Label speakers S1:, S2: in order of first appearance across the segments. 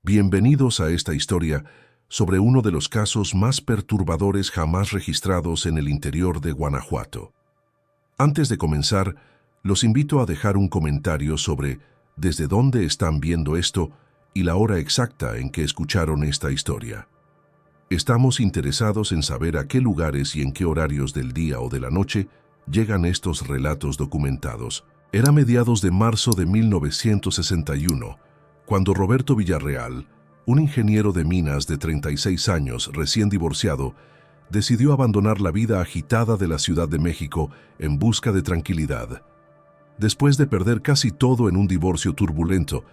S1: Bienvenidos a esta historia sobre uno de los casos más perturbadores jamás registrados en el interior de Guanajuato. Antes de comenzar, los invito a dejar un comentario sobre desde dónde están viendo esto y la hora exacta en que escucharon esta historia. Estamos interesados en saber a qué lugares y en qué horarios del día o de la noche llegan estos relatos documentados. Era mediados de marzo de 1961, cuando Roberto Villarreal, un ingeniero de minas de 36 años, recién divorciado, decidió abandonar la vida agitada de la Ciudad de México en busca de tranquilidad. Después de perder casi todo en un divorcio turbulento,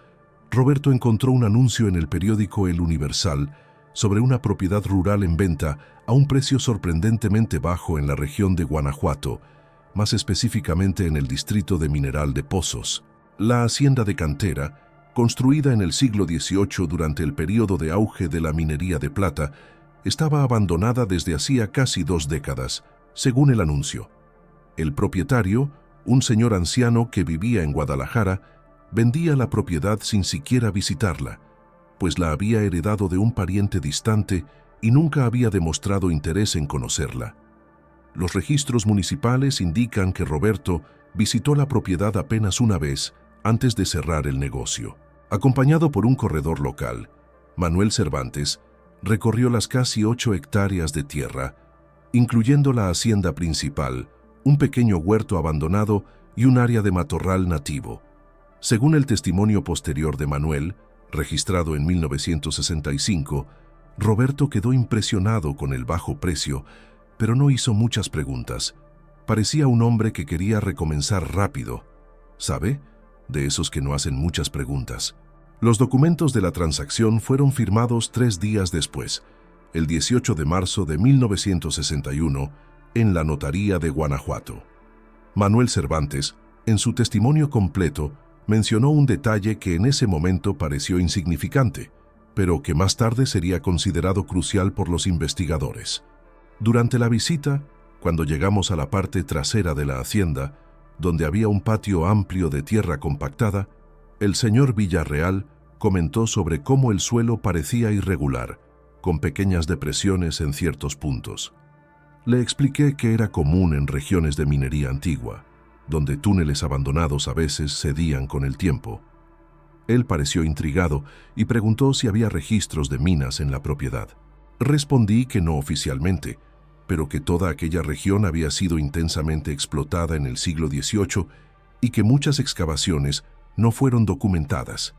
S1: Roberto encontró un anuncio en el periódico El Universal sobre una propiedad rural en venta a un precio sorprendentemente bajo en la región de Guanajuato, más específicamente en el distrito de Mineral de Pozos. La hacienda de cantera, construida en el siglo XVIII durante el período de auge de la minería de plata, estaba abandonada desde hacía casi 2 décadas, según el anuncio. El propietario, un señor anciano que vivía en Guadalajara, vendía la propiedad sin siquiera visitarla, pues la había heredado de un pariente distante y nunca había demostrado interés en conocerla. Los registros municipales indican que Roberto visitó la propiedad apenas una vez antes de cerrar el negocio. Acompañado por un corredor local, Manuel Cervantes recorrió las casi 8 hectáreas de tierra, incluyendo la hacienda principal, un pequeño huerto abandonado y un área de matorral nativo. Según el testimonio posterior de Manuel, registrado en 1965, Roberto quedó impresionado con el bajo precio, pero no hizo muchas preguntas. Parecía un hombre que quería recomenzar rápido. ¿Sabe? De esos que no hacen muchas preguntas. Los documentos de la transacción fueron firmados 3 días después, el 18 de marzo de 1961, en la notaría de Guanajuato. Manuel Cervantes, en su testimonio completo, mencionó un detalle que en ese momento pareció insignificante, pero que más tarde sería considerado crucial por los investigadores. Durante la visita, cuando llegamos a la parte trasera de la hacienda, donde había un patio amplio de tierra compactada, el señor Villarreal comentó sobre cómo el suelo parecía irregular, con pequeñas depresiones en ciertos puntos. Le expliqué que era común en regiones de minería antigua, donde túneles abandonados a veces cedían con el tiempo. Él pareció intrigado y preguntó si había registros de minas en la propiedad. Respondí que no oficialmente, pero que toda aquella región había sido intensamente explotada en el siglo XVIII y que muchas excavaciones no fueron documentadas.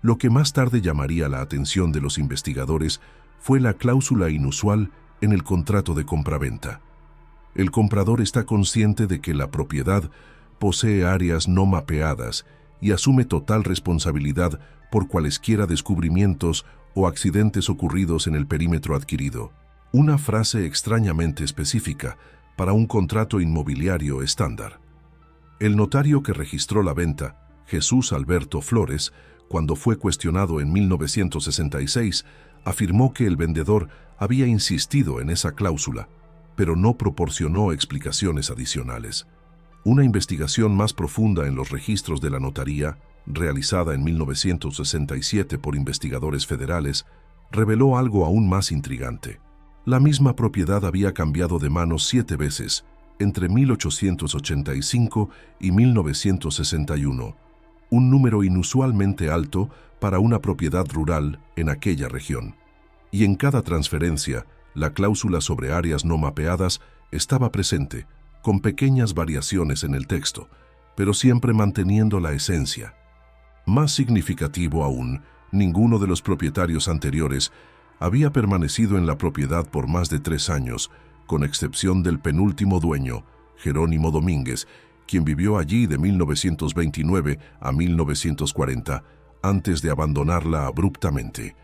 S1: Lo que más tarde llamaría la atención de los investigadores fue la cláusula inusual en el contrato de compraventa. El comprador está consciente de que la propiedad posee áreas no mapeadas y asume total responsabilidad por cualesquiera descubrimientos o accidentes ocurridos en el perímetro adquirido. Una frase extrañamente específica para un contrato inmobiliario estándar. El notario que registró la venta, Jesús Alberto Flores, cuando fue cuestionado en 1966, afirmó que el vendedor había insistido en esa cláusula, pero no proporcionó explicaciones adicionales. Una investigación más profunda en los registros de la notaría, realizada en 1967 por investigadores federales, reveló algo aún más intrigante. La misma propiedad había cambiado de manos 7 veces, entre 1885 y 1961, un número inusualmente alto para una propiedad rural en aquella región. Y en cada transferencia, la cláusula sobre áreas no mapeadas estaba presente, con pequeñas variaciones en el texto, pero siempre manteniendo la esencia. Más significativo aún, ninguno de los propietarios anteriores había permanecido en la propiedad por más de 3 años, con excepción del penúltimo dueño, Jerónimo Domínguez, quien vivió allí de 1929 a 1940, antes de abandonarla abruptamente.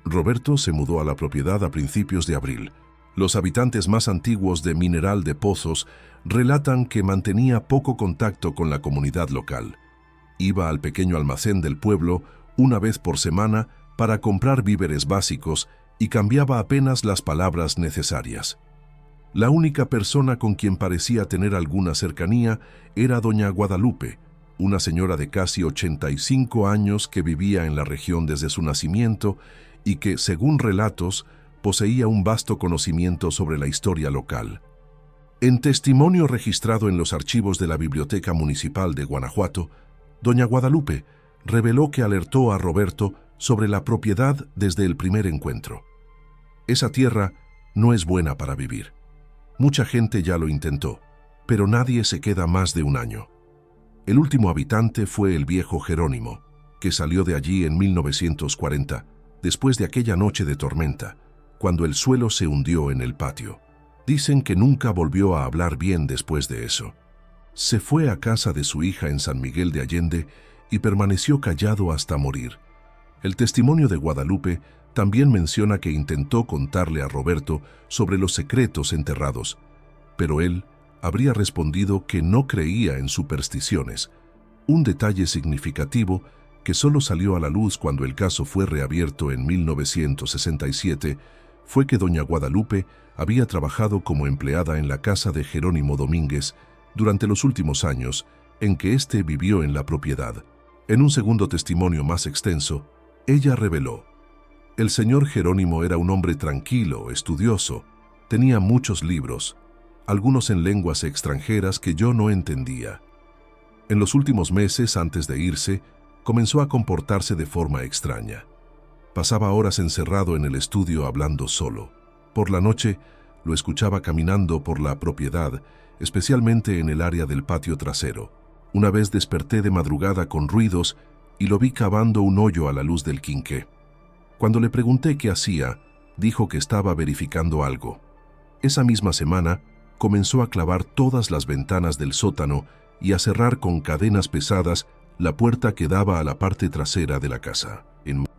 S1: Roberto se mudó a la propiedad a principios de abril. Los habitantes más antiguos de Mineral de Pozos relatan que mantenía poco contacto con la comunidad local. Iba al pequeño almacén del pueblo una vez por semana para comprar víveres básicos y cambiaba apenas las palabras necesarias. La única persona con quien parecía tener alguna cercanía era doña Guadalupe, una señora de casi 85 años que vivía en la región desde su nacimiento y que, según relatos, poseía un vasto conocimiento sobre la historia local. En testimonio registrado en los archivos de la Biblioteca Municipal de Guanajuato, doña Guadalupe reveló que alertó a Roberto sobre la propiedad desde el primer encuentro. Esa tierra no es buena para vivir. Mucha gente ya lo intentó, pero nadie se queda más de un año. El último habitante fue el viejo Jerónimo, que salió de allí en 1940, después de aquella noche de tormenta, cuando el suelo se hundió en el patio. Dicen que nunca volvió a hablar bien después de eso. Se fue a casa de su hija en San Miguel de Allende y permaneció callado hasta morir. El testimonio de Guadalupe también menciona que intentó contarle a Roberto sobre los secretos enterrados, pero él habría respondido que no creía en supersticiones, un detalle significativo que solo salió a la luz cuando el caso fue reabierto en 1967, fue que doña Guadalupe había trabajado como empleada en la casa de Jerónimo Domínguez durante los últimos años en que éste vivió en la propiedad. En un segundo testimonio más extenso, ella reveló: el señor Jerónimo era un hombre tranquilo, estudioso, tenía muchos libros, algunos en lenguas extranjeras que yo no entendía. En los últimos meses, antes de irse, comenzó a comportarse de forma extraña. Pasaba horas encerrado en el estudio hablando solo. Por la noche, lo escuchaba caminando por la propiedad, especialmente en el área del patio trasero. Una vez desperté de madrugada con ruidos y lo vi cavando un hoyo a la luz del quinqué. Cuando le pregunté qué hacía, dijo que estaba verificando algo. Esa misma semana, comenzó a clavar todas las ventanas del sótano y a cerrar con cadenas pesadas la puerta que daba a la parte trasera de la casa.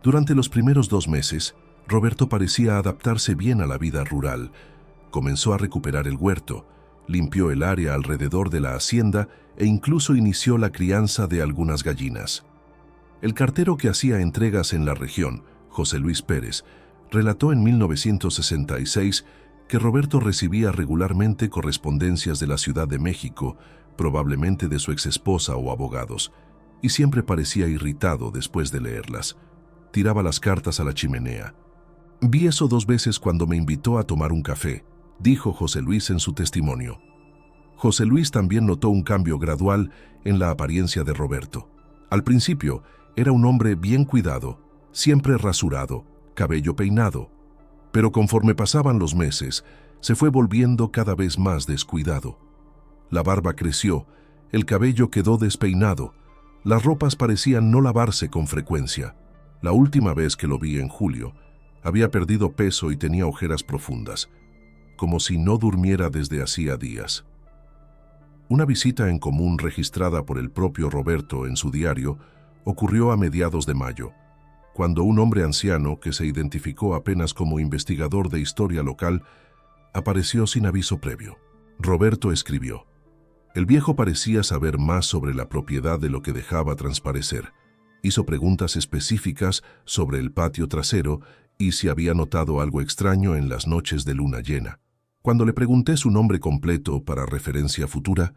S1: Durante los primeros 2 meses, Roberto parecía adaptarse bien a la vida rural. Comenzó a recuperar el huerto, limpió el área alrededor de la hacienda e incluso inició la crianza de algunas gallinas. El cartero que hacía entregas en la región, José Luis Pérez, relató en 1966 que Roberto recibía regularmente correspondencias de la Ciudad de México, probablemente de su exesposa o abogados, y siempre parecía irritado después de leerlas. Tiraba las cartas a la chimenea. Vi eso 2 veces cuando me invitó a tomar un café, dijo José Luis en su testimonio. José Luis también notó un cambio gradual en la apariencia de Roberto. Al principio, era un hombre bien cuidado, siempre rasurado, cabello peinado, pero conforme pasaban los meses, se fue volviendo cada vez más descuidado. La barba creció, el cabello quedó despeinado, las ropas parecían no lavarse con frecuencia. La última vez que lo vi en julio, había perdido peso y tenía ojeras profundas, como si no durmiera desde hacía días. Una visita en común registrada por el propio Roberto en su diario ocurrió a mediados de mayo, cuando un hombre anciano que se identificó apenas como investigador de historia local apareció sin aviso previo. Roberto escribió: el viejo parecía saber más sobre la propiedad de lo que dejaba transparecer. Hizo preguntas específicas sobre el patio trasero y si había notado algo extraño en las noches de luna llena. Cuando le pregunté su nombre completo para referencia futura,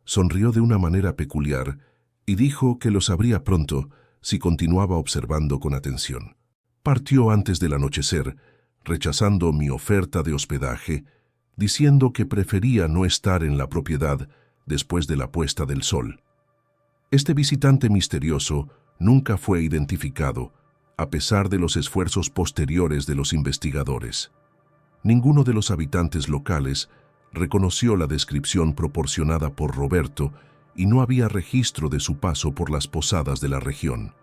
S1: sonrió de una manera peculiar y dijo que lo sabría pronto si continuaba observando con atención. Partió antes del anochecer, rechazando mi oferta de hospedaje, diciendo que prefería no estar en la propiedad después de la puesta del sol. Este visitante misterioso nunca fue identificado, a pesar de los esfuerzos posteriores de los investigadores. Ninguno de los habitantes locales reconoció la descripción proporcionada por Roberto y no había registro de su paso por las posadas de la región.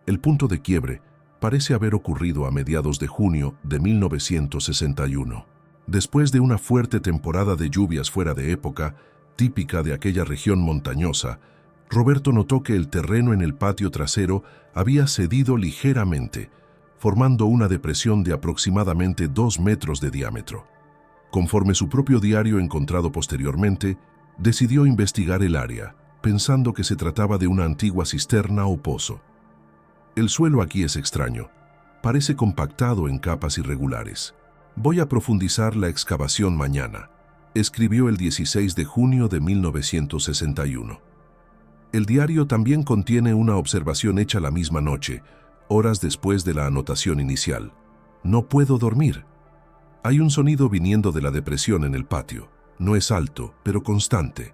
S1: El punto de quiebre parece haber ocurrido a mediados de junio de 1961. Después de una fuerte temporada de lluvias fuera de época, típica de aquella región montañosa, Roberto notó que el terreno en el patio trasero había cedido ligeramente, formando una depresión de aproximadamente 2 metros de diámetro. Conforme su propio diario encontrado posteriormente, decidió investigar el área, pensando que se trataba de una antigua cisterna o pozo. El suelo aquí es extraño, parece compactado en capas irregulares. Voy a profundizar la excavación mañana, escribió el 16 de junio de 1961. El diario también contiene una observación hecha la misma noche, horas después de la anotación inicial. No puedo dormir. Hay un sonido viniendo de la depresión en el patio. No es alto, pero constante,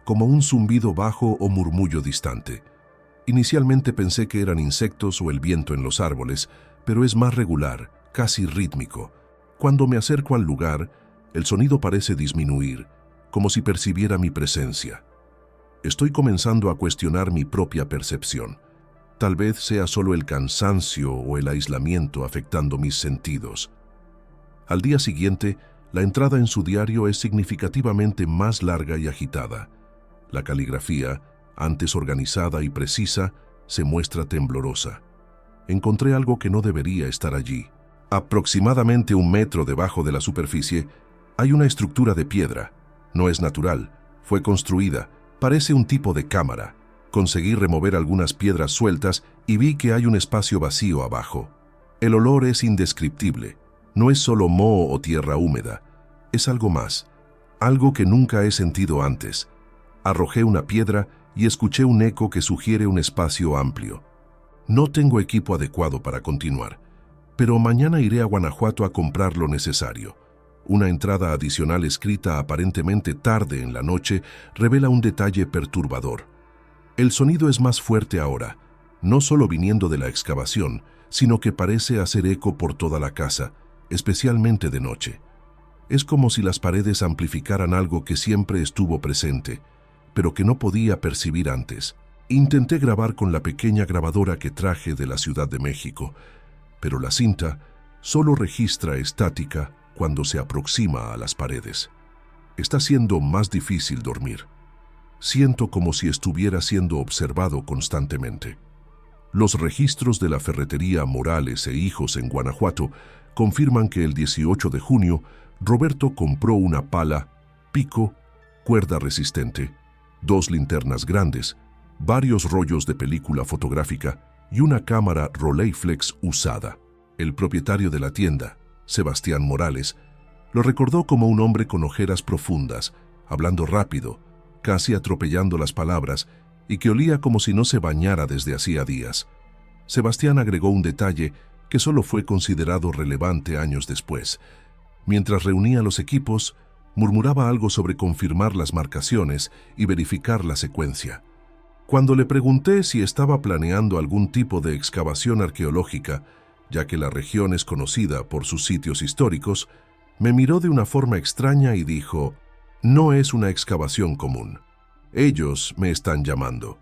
S1: como un zumbido bajo o murmullo distante. Inicialmente pensé que eran insectos o el viento en los árboles, pero es más regular, casi rítmico. Cuando me acerco al lugar, el sonido parece disminuir, como si percibiera mi presencia. Estoy comenzando a cuestionar mi propia percepción. Tal vez sea solo el cansancio o el aislamiento afectando mis sentidos. Al día siguiente, la entrada en su diario es significativamente más larga y agitada. La caligrafía, antes organizada y precisa, se muestra temblorosa. Encontré algo que no debería estar allí. Aproximadamente 1 metro debajo de la superficie, hay una estructura de piedra. No es natural, fue construida, parece un tipo de cámara. Conseguí remover algunas piedras sueltas y vi que hay un espacio vacío abajo. El olor es indescriptible. No es solo moho o tierra húmeda, es algo más, algo que nunca he sentido antes. Arrojé una piedra y escuché un eco que sugiere un espacio amplio. No tengo equipo adecuado para continuar, pero mañana iré a Guanajuato a comprar lo necesario. Una entrada adicional escrita aparentemente tarde en la noche revela un detalle perturbador. El sonido es más fuerte ahora, no solo viniendo de la excavación, sino que parece hacer eco por toda la casa, especialmente de noche. Es como si las paredes amplificaran algo que siempre estuvo presente, pero que no podía percibir antes. Intenté grabar con la pequeña grabadora que traje de la Ciudad de México, pero la cinta solo registra estática cuando se aproxima a las paredes. Está siendo más difícil dormir. Siento como si estuviera siendo observado constantemente. Los registros de la ferretería Morales e Hijos en Guanajuato confirman que el 18 de junio Roberto compró una pala, pico, cuerda resistente, 2 linternas grandes, varios rollos de película fotográfica y una cámara Rolleiflex usada. El propietario de la tienda, Sebastián Morales, lo recordó como un hombre con ojeras profundas, hablando rápido, casi atropellando las palabras, y que olía como si no se bañara desde hacía días. Sebastián agregó un detalle que solo fue considerado relevante años después. Mientras reunía los equipos, murmuraba algo sobre confirmar las marcaciones y verificar la secuencia. Cuando le pregunté si estaba planeando algún tipo de excavación arqueológica, ya que la región es conocida por sus sitios históricos, me miró de una forma extraña y dijo: «No es una excavación común. Ellos me están llamando».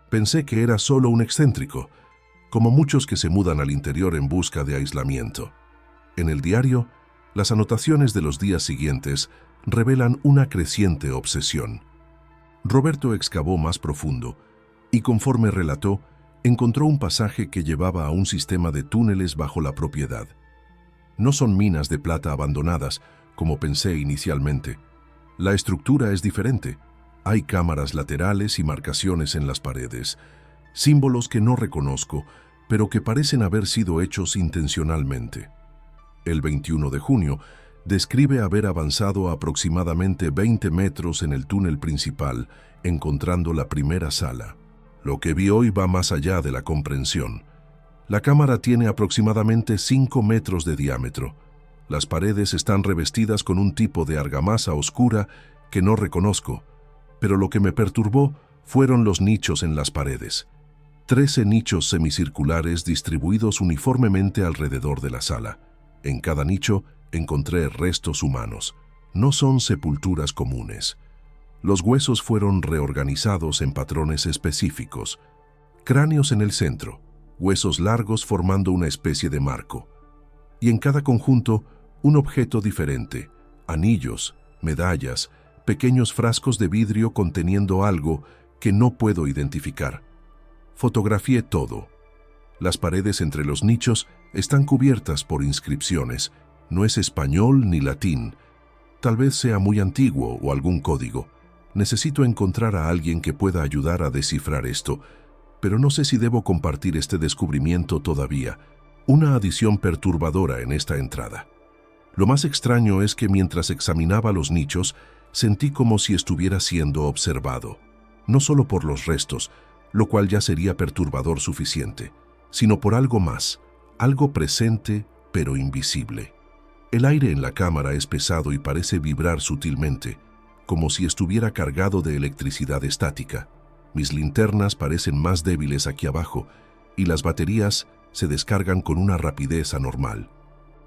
S1: Pensé que era solo un excéntrico, como muchos que se mudan al interior en busca de aislamiento. En el diario, las anotaciones de los días siguientes revelan una creciente obsesión. Roberto excavó más profundo y, conforme relató, encontró un pasaje que llevaba a un sistema de túneles bajo la propiedad. No son minas de plata abandonadas, como pensé inicialmente. La estructura es diferente. Hay cámaras laterales y marcaciones en las paredes, símbolos que no reconozco, pero que parecen haber sido hechos intencionalmente. El 21 de junio describe haber avanzado aproximadamente 20 metros en el túnel principal, encontrando la primera sala. Lo que vi hoy va más allá de la comprensión. La cámara tiene aproximadamente 5 metros de diámetro. Las paredes están revestidas con un tipo de argamasa oscura que no reconozco, pero lo que me perturbó fueron los nichos en las paredes. 13 nichos semicirculares distribuidos uniformemente alrededor de la sala. En cada nicho encontré restos humanos. No son sepulturas comunes. Los huesos fueron reorganizados en patrones específicos. Cráneos en el centro, huesos largos formando una especie de marco. Y en cada conjunto, un objeto diferente: anillos, medallas, pequeños frascos de vidrio conteniendo algo que no puedo identificar. Fotografié todo. Las paredes entre los nichos están cubiertas por inscripciones. No es español ni latín. Tal vez sea muy antiguo o algún código. Necesito encontrar a alguien que pueda ayudar a descifrar esto, pero no sé si debo compartir este descubrimiento todavía. Una adición perturbadora en esta entrada. Lo más extraño es que mientras examinaba los nichos, sentí como si estuviera siendo observado. no solo por los restos, lo cual ya sería perturbador suficiente, sino por algo más, algo presente pero invisible. El aire en la cámara es pesado y parece vibrar sutilmente, como si estuviera cargado de electricidad estática. Mis linternas parecen más débiles aquí abajo y las baterías se descargan con una rapidez anormal.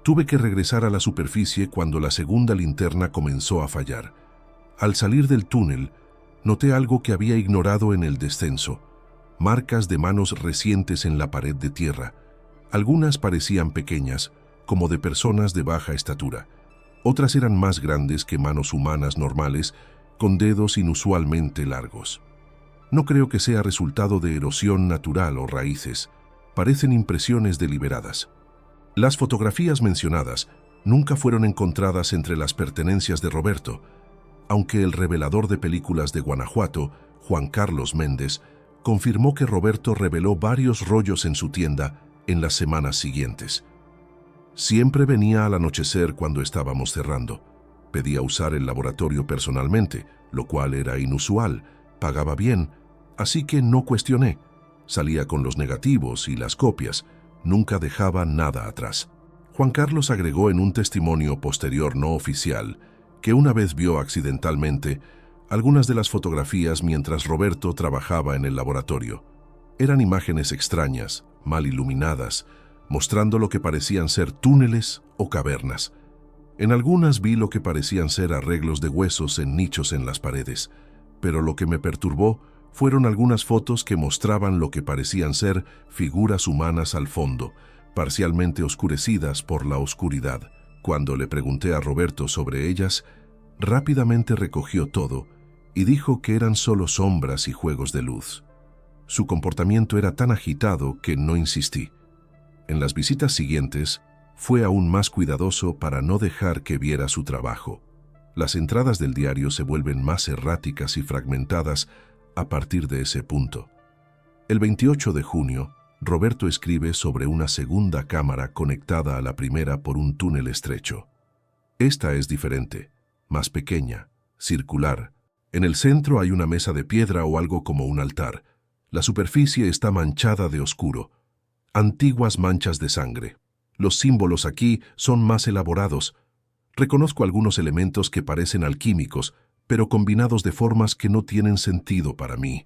S1: Tuve que regresar a la superficie cuando la segunda linterna comenzó a fallar. Al salir del túnel, noté algo que había ignorado en el descenso: marcas de manos recientes en la pared de tierra. Algunas parecían pequeñas, como de personas de baja estatura. Otras eran más grandes que manos humanas normales, con dedos inusualmente largos. No creo que sea resultado de erosión natural o raíces. Parecen impresiones deliberadas. Las fotografías mencionadas nunca fueron encontradas entre las pertenencias de Roberto, aunque el revelador de películas de Guanajuato, Juan Carlos Méndez, confirmó que Roberto reveló varios rollos en su tienda en las semanas siguientes. Siempre venía al anochecer cuando estábamos cerrando. Pedía usar el laboratorio personalmente, lo cual era inusual. Pagaba bien, así que no cuestioné. Salía con los negativos y las copias. Nunca dejaba nada atrás. Juan Carlos agregó en un testimonio posterior no oficial que una vez vio accidentalmente algunas de las fotografías mientras Roberto trabajaba en el laboratorio. Eran imágenes extrañas, mal iluminadas, mostrando lo que parecían ser túneles o cavernas. En algunas vi lo que parecían ser arreglos de huesos en nichos en las paredes, pero lo que me perturbó fueron algunas fotos que mostraban lo que parecían ser figuras humanas al fondo, parcialmente oscurecidas por la oscuridad. Cuando le pregunté a Roberto sobre ellas, rápidamente recogió todo y dijo que eran solo sombras y juegos de luz. Su comportamiento era tan agitado que no insistí. En las visitas siguientes, fue aún más cuidadoso para no dejar que viera su trabajo. Las entradas del diario se vuelven más erráticas y fragmentadas a partir de ese punto. El 28 de junio, Roberto escribe sobre una segunda cámara conectada a la primera por un túnel estrecho. Esta es diferente, más pequeña, circular. En el centro hay una mesa de piedra o algo como un altar. La superficie está manchada de oscuro. Antiguas manchas de sangre. Los símbolos aquí son más elaborados. Reconozco algunos elementos que parecen alquímicos, pero combinados de formas que no tienen sentido para mí.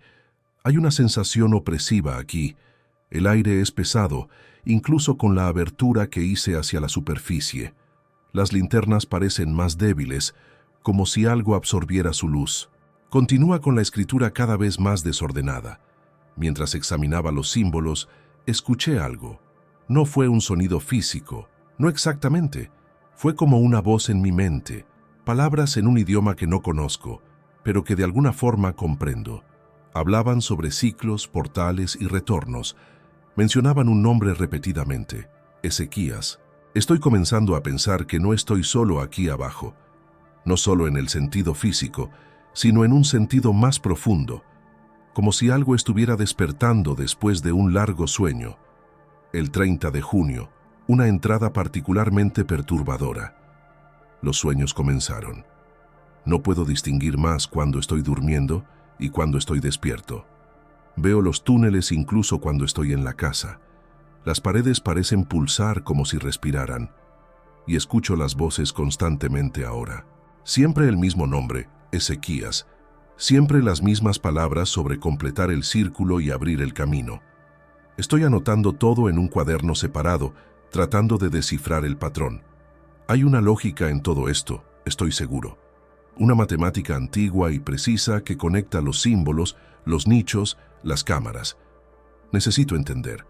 S1: Hay una sensación opresiva aquí. El aire es pesado, incluso con la abertura que hice hacia la superficie. Las linternas parecen más débiles, como si algo absorbiera su luz. Continúa con la escritura cada vez más desordenada. Mientras examinaba los símbolos, escuché algo. No fue un sonido físico, no exactamente. Fue como una voz en mi mente, palabras en un idioma que no conozco, pero que de alguna forma comprendo. Hablaban sobre ciclos, portales y retornos. Mencionaban un nombre repetidamente, Ezequías. Estoy comenzando a pensar que no estoy solo aquí abajo, no solo en el sentido físico, sino en un sentido más profundo, como si algo estuviera despertando después de un largo sueño. El 30 de junio, una entrada particularmente perturbadora. Los sueños comenzaron. No puedo distinguir más cuando estoy durmiendo y cuando estoy despierto. Veo los túneles incluso cuando estoy en la casa. Las paredes parecen pulsar como si respiraran. Y escucho las voces constantemente ahora. Siempre el mismo nombre, Ezequías. Siempre las mismas palabras sobre completar el círculo y abrir el camino. Estoy anotando todo en un cuaderno separado, tratando de descifrar el patrón. Hay una lógica en todo esto, estoy seguro. Una matemática antigua y precisa que conecta los símbolos, los nichos, las cámaras. Necesito entender.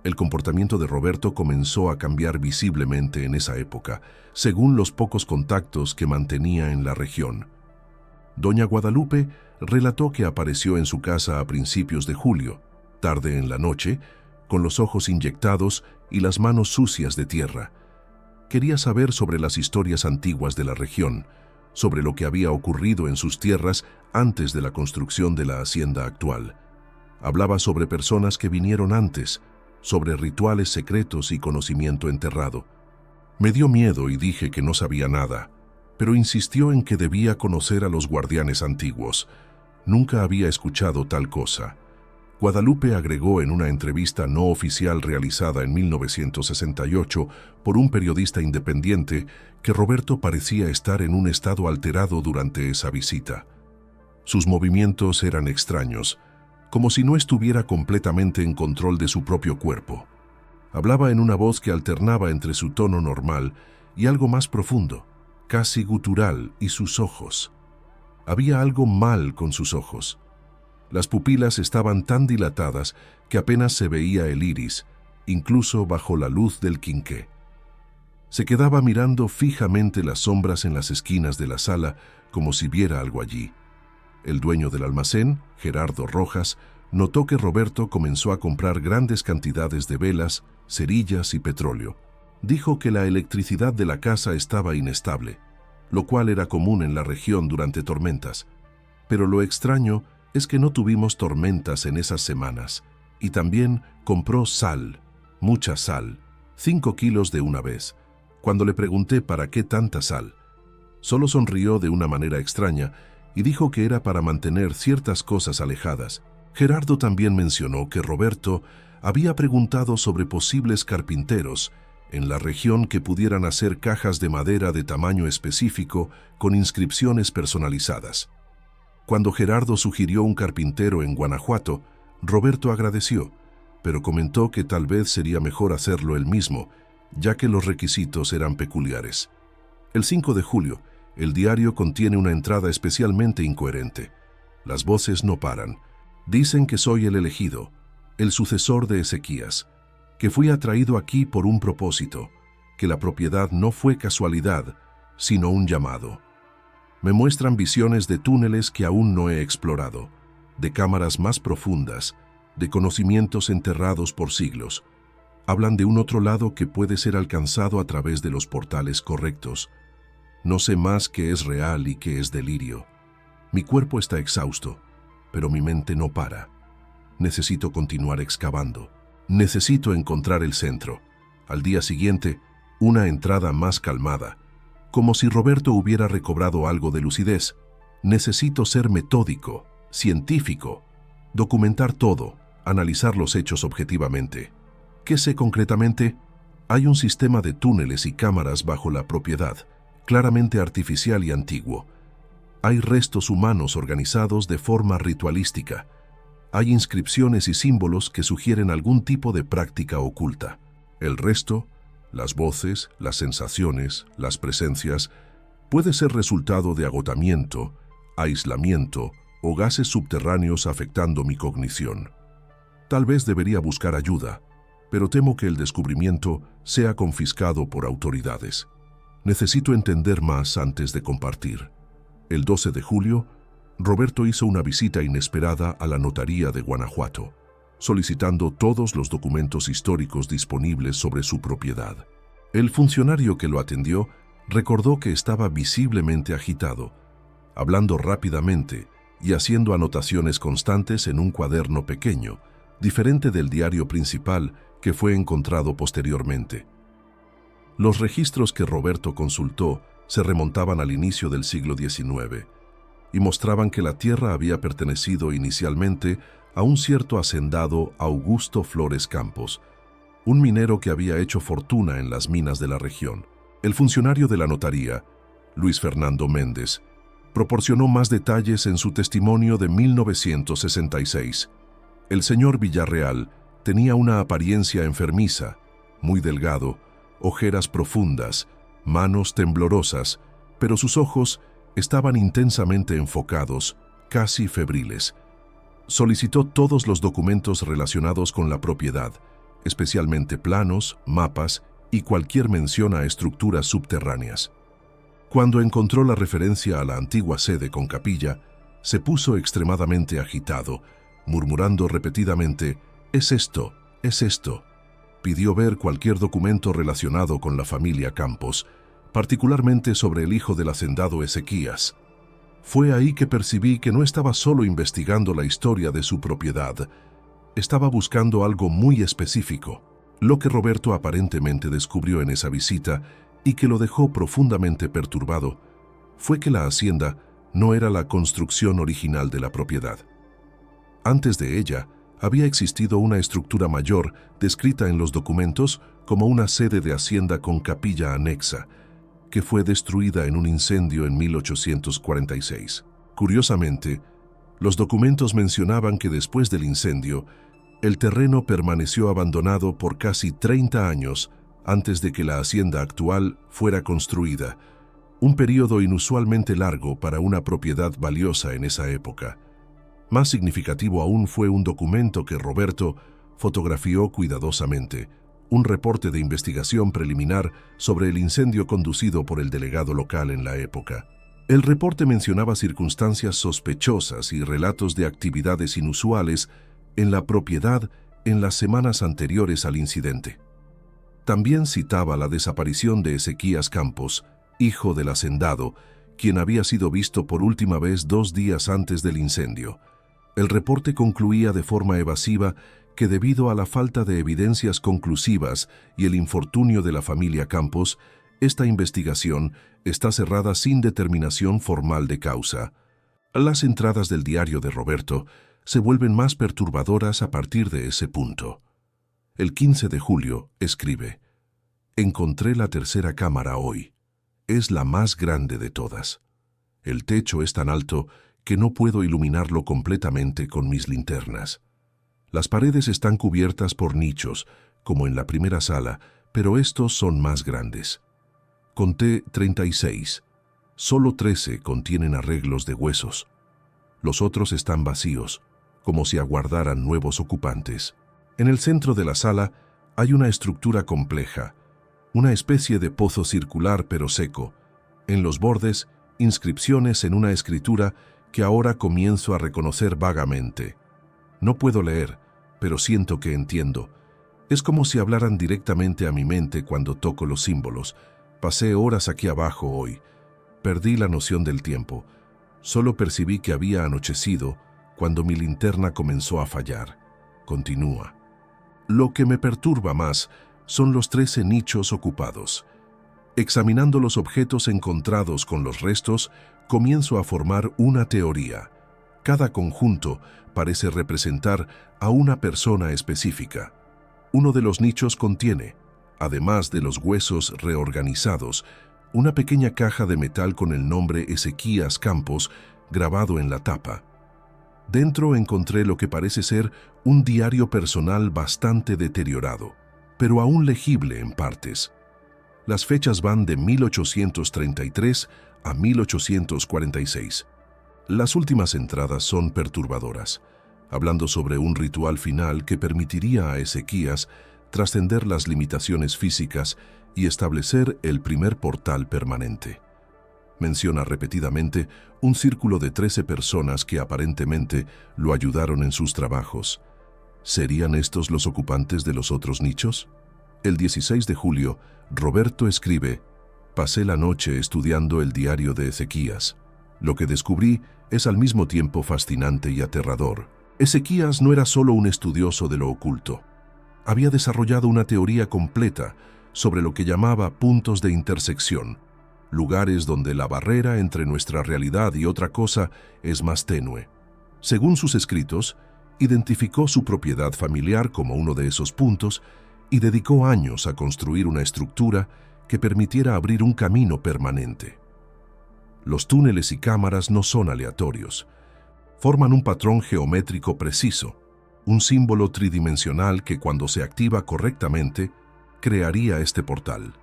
S1: El comportamiento de Roberto comenzó a cambiar visiblemente en esa época, según los pocos contactos que mantenía en la región. Doña Guadalupe relató que apareció en su casa a principios de julio, tarde en la noche, con los ojos inyectados y las manos sucias de tierra. Quería saber sobre las historias antiguas de la región, sobre lo que había ocurrido en sus tierras antes de la construcción de la hacienda actual. Hablaba sobre personas que vinieron antes, sobre rituales secretos y conocimiento enterrado. Me dio miedo y dije que no sabía nada, pero insistió en que debía conocer a los guardianes antiguos. Nunca había escuchado tal cosa. Guadalupe agregó en una entrevista no oficial realizada en 1968 por un periodista independiente que Roberto parecía estar en un estado alterado durante esa visita. Sus movimientos eran extraños, como si no estuviera completamente en control de su propio cuerpo. Hablaba en una voz que alternaba entre su tono normal y algo más profundo, casi gutural, y sus ojos. Había algo mal con sus ojos. Las pupilas estaban tan dilatadas que apenas se veía el iris, incluso bajo la luz del quinqué. Se quedaba mirando fijamente las sombras en las esquinas de la sala como si viera algo allí. El dueño del almacén, Gerardo Rojas, notó que Roberto comenzó a comprar grandes cantidades de velas, cerillas y petróleo. Dijo que la electricidad de la casa estaba inestable, lo cual era común en la región durante tormentas. Pero lo extraño es que no tuvimos tormentas en esas semanas. Y también compró sal, mucha sal, 5 kilos de una vez. Cuando le pregunté para qué tanta sal, solo sonrió de una manera extraña y dijo que era para mantener ciertas cosas alejadas. Gerardo también mencionó que Roberto había preguntado sobre posibles carpinteros en la región que pudieran hacer cajas de madera de tamaño específico con inscripciones personalizadas. Cuando Gerardo sugirió un carpintero en Guanajuato, Roberto agradeció, pero comentó que tal vez sería mejor hacerlo él mismo, ya que los requisitos eran peculiares. El 5 de julio, el diario contiene una entrada especialmente incoherente. Las voces no paran. Dicen que soy el elegido, el sucesor de Ezequías, que fui atraído aquí por un propósito, que la propiedad no fue casualidad, sino un llamado. Me muestran visiones de túneles que aún no he explorado, de cámaras más profundas, de conocimientos enterrados por siglos. Hablan de un otro lado que puede ser alcanzado a través de los portales correctos. No sé más qué es real y qué es delirio. Mi cuerpo está exhausto, pero mi mente no para. Necesito continuar excavando. Necesito encontrar el centro. Al día siguiente, una entrada más calmada, como si Roberto hubiera recobrado algo de lucidez. Necesito ser metódico, científico, documentar todo, analizar los hechos objetivamente. ¿Qué sé concretamente? Hay un sistema de túneles y cámaras bajo la propiedad, claramente artificial y antiguo. Hay restos humanos organizados de forma ritualística. Hay inscripciones y símbolos que sugieren algún tipo de práctica oculta. El resto, las voces, las sensaciones, las presencias, puede ser resultado de agotamiento, aislamiento o gases subterráneos afectando mi cognición. Tal vez debería buscar ayuda, pero temo que el descubrimiento sea confiscado por autoridades. Necesito entender más antes de compartir. El 12 de julio, Roberto hizo una visita inesperada a la notaría de Guanajuato, solicitando todos los documentos históricos disponibles sobre su propiedad. El funcionario que lo atendió recordó que estaba visiblemente agitado, hablando rápidamente y haciendo anotaciones constantes en un cuaderno pequeño, diferente del diario principal que fue encontrado posteriormente. Los registros que Roberto consultó se remontaban al inicio del siglo XIX y mostraban que la tierra había pertenecido inicialmente a un cierto hacendado Augusto Flores Campos, un minero que había hecho fortuna en las minas de la región. El funcionario de la notaría, Luis Fernando Méndez, proporcionó más detalles en su testimonio de 1966. El señor Villarreal tenía una apariencia enfermiza, muy delgado, ojeras profundas, manos temblorosas, pero sus ojos estaban intensamente enfocados, casi febriles. Solicitó todos los documentos relacionados con la propiedad, especialmente planos, mapas y cualquier mención a estructuras subterráneas. Cuando encontró la referencia a la antigua sede con capilla, se puso extremadamente agitado, murmurando repetidamente: «Es esto, es esto». Pidió ver cualquier documento relacionado con la familia Campos, particularmente sobre el hijo del hacendado Ezequías. Fue ahí que percibí que no estaba solo investigando la historia de su propiedad, estaba buscando algo muy específico. Lo que Roberto aparentemente descubrió en esa visita y que lo dejó profundamente perturbado fue que la hacienda no era la construcción original de la propiedad. Antes de ella, había existido una estructura mayor descrita en los documentos como una sede de hacienda con capilla anexa, que fue destruida en un incendio en 1846. Curiosamente, los documentos mencionaban que después del incendio, el terreno permaneció abandonado por casi 30 años antes de que la hacienda actual fuera construida, un período inusualmente largo para una propiedad valiosa en esa época. Más significativo aún fue un documento que Roberto fotografió cuidadosamente, un reporte de investigación preliminar sobre el incendio conducido por el delegado local en la época. El reporte mencionaba circunstancias sospechosas y relatos de actividades inusuales en la propiedad en las semanas anteriores al incidente. También citaba la desaparición de Ezequías Campos, hijo del hacendado, quien había sido visto por última vez 2 días antes del incendio. El reporte concluía de forma evasiva que debido a la falta de evidencias conclusivas y el infortunio de la familia Campos, esta investigación está cerrada sin determinación formal de causa. Las entradas del diario de Roberto se vuelven más perturbadoras a partir de ese punto. El 15 de julio escribe: «Encontré la tercera cámara hoy. Es la más grande de todas. El techo es tan alto que no puedo iluminarlo completamente con mis linternas. Las paredes están cubiertas por nichos, como en la primera sala, pero estos son más grandes. Conté 36. Solo 13 contienen arreglos de huesos. Los otros están vacíos, como si aguardaran nuevos ocupantes. En el centro de la sala hay una estructura compleja, una especie de pozo circular pero seco. En los bordes, inscripciones en una escritura que ahora comienzo a reconocer vagamente. No puedo leer, pero siento que entiendo. Es como si hablaran directamente a mi mente cuando toco los símbolos. Pasé horas aquí abajo hoy. Perdí la noción del tiempo. Solo percibí que había anochecido cuando mi linterna comenzó a fallar». Continúa. «Lo que me perturba más son los 13 nichos ocupados. Examinando los objetos encontrados con los restos, comienzo a formar una teoría. Cada conjunto parece representar a una persona específica. Uno de los nichos contiene, además de los huesos reorganizados, una pequeña caja de metal con el nombre Ezequías Campos grabado en la tapa. Dentro encontré lo que parece ser un diario personal bastante deteriorado, pero aún legible en partes. Las fechas van de 1833 a 1846. Las últimas entradas son perturbadoras, hablando sobre un ritual final que permitiría a Ezequías trascender las limitaciones físicas y establecer el primer portal permanente. Menciona repetidamente un círculo de 13 personas que aparentemente lo ayudaron en sus trabajos. ¿Serían estos los ocupantes de los otros nichos? El 16 de julio, Roberto escribe: «Pasé la noche estudiando el diario de Ezequías. Lo que descubrí es al mismo tiempo fascinante y aterrador. Ezequías no era solo un estudioso de lo oculto. Había desarrollado una teoría completa sobre lo que llamaba puntos de intersección, lugares donde la barrera entre nuestra realidad y otra cosa es más tenue. Según sus escritos, identificó su propiedad familiar como uno de esos puntos y dedicó años a construir una estructura que permitiera abrir un camino permanente. Los túneles y cámaras no son aleatorios. Forman un patrón geométrico preciso, un símbolo tridimensional que cuando se activa correctamente, crearía este portal.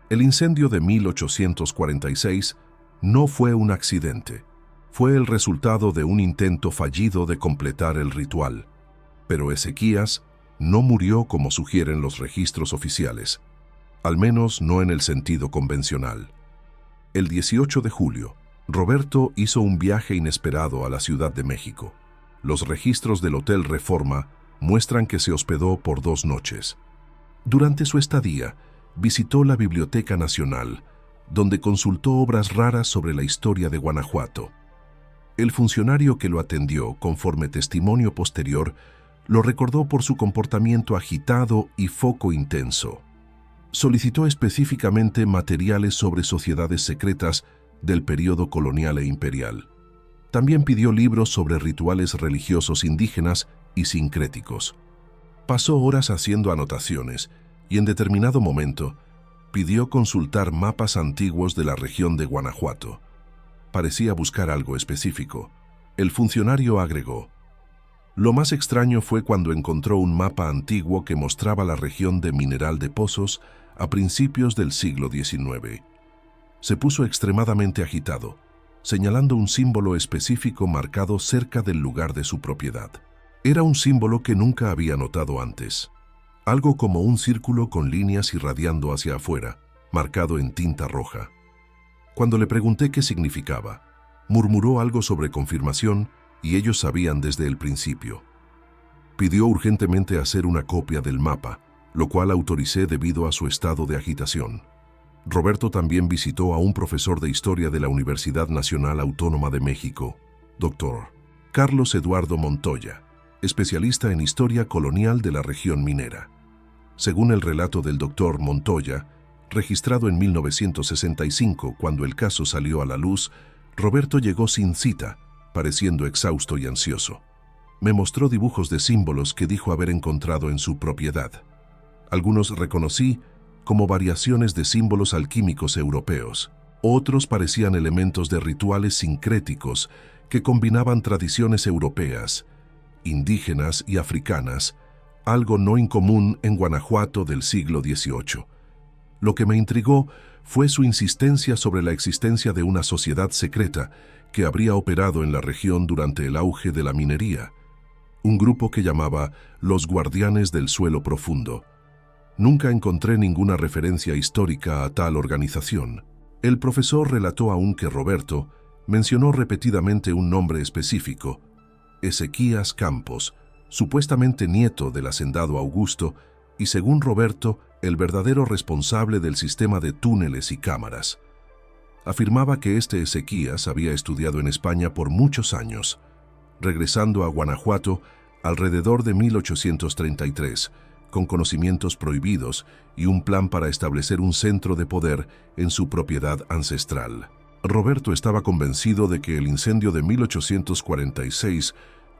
S1: El incendio de 1846 no fue un accidente. Fue el resultado de un intento fallido de completar el ritual. Pero Ezequías no murió como sugieren los registros oficiales, al menos no en el sentido convencional. El 18 de julio, Roberto hizo un viaje inesperado a la Ciudad de México. Los registros del Hotel Reforma muestran que se hospedó por 2 noches. Durante su estadía, visitó la Biblioteca Nacional, donde consultó obras raras sobre la historia de Guanajuato. El funcionario que lo atendió, conforme testimonio posterior, lo recordó por su comportamiento agitado y foco intenso. Solicitó específicamente materiales sobre sociedades secretas del período colonial e imperial. También pidió libros sobre rituales religiosos indígenas y sincréticos. Pasó horas haciendo anotaciones y en determinado momento pidió consultar mapas antiguos de la región de Guanajuato. Parecía buscar algo específico. El funcionario agregó: lo más extraño fue cuando encontró un mapa antiguo que mostraba la región de Mineral de Pozos a principios del siglo XIX. Se puso extremadamente agitado, señalando un símbolo específico marcado cerca del lugar de su propiedad. Era un símbolo que nunca había notado antes. Algo como un círculo con líneas irradiando hacia afuera, marcado en tinta roja. Cuando le pregunté qué significaba, murmuró algo sobre confirmación y ellos sabían desde el principio. Pidió urgentemente hacer una copia del mapa, lo cual autoricé debido a su estado de agitación. Roberto también visitó a un profesor de historia de la Universidad Nacional Autónoma de México, Dr. Carlos Eduardo Montoya, especialista en historia colonial de la región minera. Según el relato del Dr. Montoya, registrado en 1965 cuando el caso salió a la luz, Roberto llegó sin cita, pareciendo exhausto y ansioso. Me mostró dibujos de símbolos que dijo haber encontrado en su propiedad. Algunos reconocí como variaciones de símbolos alquímicos europeos. Otros parecían elementos de rituales sincréticos que combinaban tradiciones europeas, indígenas y africanas, algo no incomún en Guanajuato del siglo XVIII. Lo que me intrigó fue su insistencia sobre la existencia de una sociedad secreta que habría operado en la región durante el auge de la minería, un grupo que llamaba los Guardianes del Suelo Profundo. Nunca encontré ninguna referencia histórica a tal organización. El profesor relató aún que Roberto mencionó repetidamente un nombre específico: Ezequías Campos, supuestamente nieto del hacendado Augusto y, según Roberto, el verdadero responsable del sistema de túneles y cámaras. Afirmaba que este Ezequías había estudiado en España por muchos años, regresando a Guanajuato alrededor de 1833, con conocimientos prohibidos y un plan para establecer un centro de poder en su propiedad ancestral. Roberto estaba convencido de que el incendio de 1846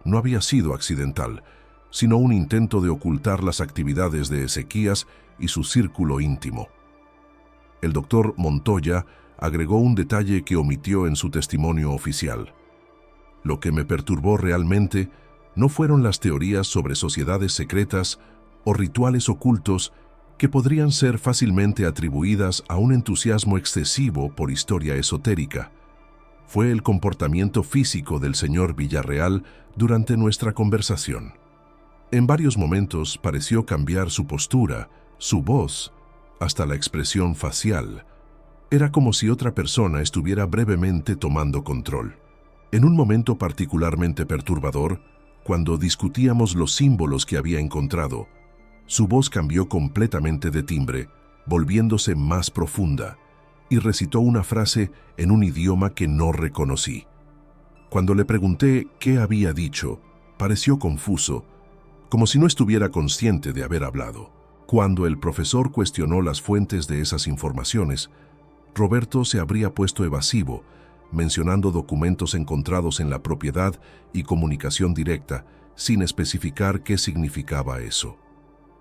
S1: no había sido accidental, sino un intento de ocultar las actividades de Ezequías y su círculo íntimo. El doctor Montoya agregó un detalle que omitió en su testimonio oficial. Lo que me perturbó realmente no fueron las teorías sobre sociedades secretas o rituales ocultos que podrían ser fácilmente atribuidas a un entusiasmo excesivo por historia esotérica. Fue el comportamiento físico del señor Villarreal durante nuestra conversación. En varios momentos pareció cambiar su postura, su voz, hasta la expresión facial. Era como si otra persona estuviera brevemente tomando control. En un momento particularmente perturbador, cuando discutíamos los símbolos que había encontrado, su voz cambió completamente de timbre, volviéndose más profunda, y recitó una frase en un idioma que no reconocí. Cuando le pregunté qué había dicho, pareció confuso, como si no estuviera consciente de haber hablado. Cuando el profesor cuestionó las fuentes de esas informaciones, Roberto se habría puesto evasivo, mencionando documentos encontrados en la propiedad y comunicación directa, sin especificar qué significaba eso.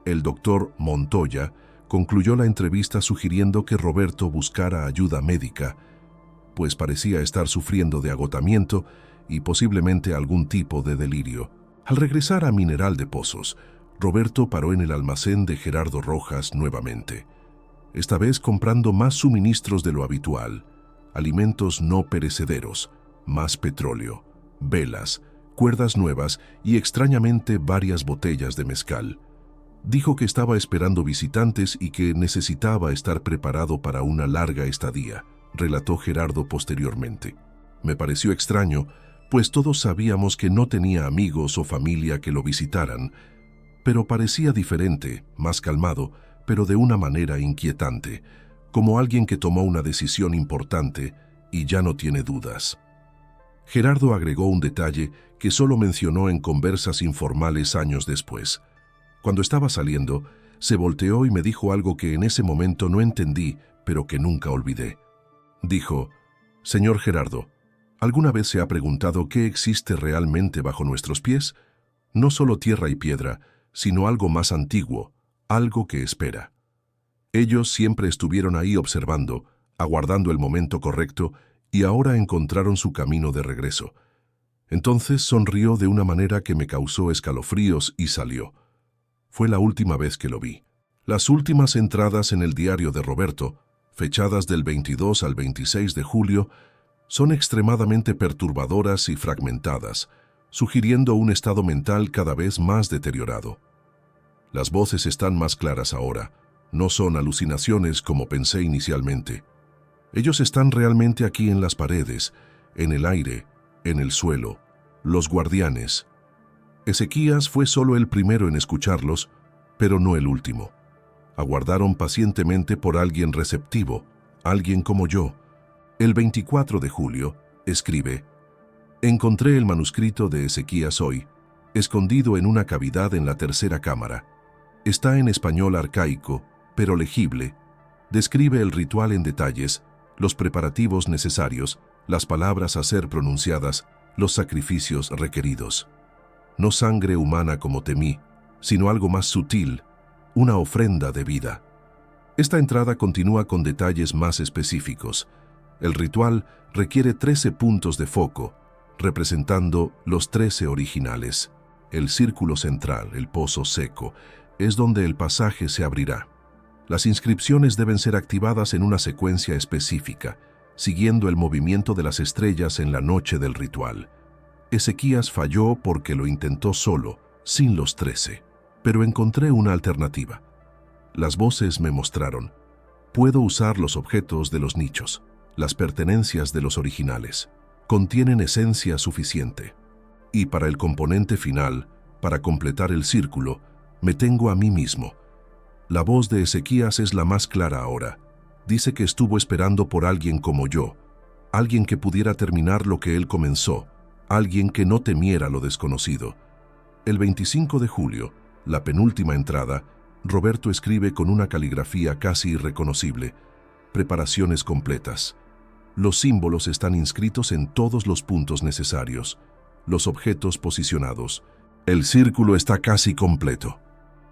S1: El doctor Montoya concluyó la entrevista sugiriendo que Roberto buscara ayuda médica, pues parecía estar sufriendo de agotamiento y posiblemente algún tipo de delirio. Al regresar a Mineral de Pozos, Roberto paró en el almacén de Gerardo Rojas nuevamente, esta vez comprando más suministros de lo habitual, alimentos no perecederos, más petróleo, velas, cuerdas nuevas y extrañamente varias botellas de mezcal. Dijo que estaba esperando visitantes y que necesitaba estar preparado para una larga estadía, relató Gerardo posteriormente. Me pareció extraño, pues todos sabíamos que no tenía amigos o familia que lo visitaran, pero parecía diferente, más calmado, pero de una manera inquietante, como alguien que tomó una decisión importante y ya no tiene dudas. Gerardo agregó un detalle que solo mencionó en conversas informales años después. Cuando estaba saliendo, se volteó y me dijo algo que en ese momento no entendí, pero que nunca olvidé. Dijo: Señor Gerardo, ¿alguna vez se ha preguntado qué existe realmente bajo nuestros pies? No solo tierra y piedra, sino algo más antiguo, algo que espera. Ellos siempre estuvieron ahí observando, aguardando el momento correcto, y ahora encontraron su camino de regreso. Entonces sonrió de una manera que me causó escalofríos y salió. Fue la última vez que lo vi. Las últimas entradas en el diario de Roberto, fechadas del 22 al 26 de julio, son extremadamente perturbadoras y fragmentadas, sugiriendo un estado mental cada vez más deteriorado. Las voces están más claras ahora, no son alucinaciones como pensé inicialmente. Ellos están realmente aquí en las paredes, en el aire, en el suelo, los guardianes. Ezequías fue solo el primero en escucharlos, pero no el último. Aguardaron pacientemente por alguien receptivo, alguien como yo. El 24 de julio, escribe: encontré el manuscrito de Ezequías hoy, escondido en una cavidad en la tercera cámara. Está en español arcaico, pero legible. Describe el ritual en detalles, los preparativos necesarios, las palabras a ser pronunciadas, los sacrificios requeridos. No sangre humana como temí, sino algo más sutil, una ofrenda de vida. Esta entrada continúa con detalles más específicos. El ritual requiere 13 puntos de foco, representando los 13 originales. El círculo central, el pozo seco, es donde el pasaje se abrirá. Las inscripciones deben ser activadas en una secuencia específica, siguiendo el movimiento de las estrellas en la noche del ritual. Ezequías falló porque lo intentó solo, sin los 13, pero encontré una alternativa. Las voces me mostraron: puedo usar los objetos de los nichos, las pertenencias de los originales. Contienen esencia suficiente. Y para el componente final, para completar el círculo, me tengo a mí mismo. La voz de Ezequías es la más clara ahora. Dice que estuvo esperando por alguien como yo, alguien que pudiera terminar lo que él comenzó, alguien que no temiera lo desconocido. El 25 de julio, la penúltima entrada, Roberto escribe con una caligrafía casi irreconocible: preparaciones completas. Los símbolos están inscritos en todos los puntos necesarios, los objetos posicionados. El círculo está casi completo.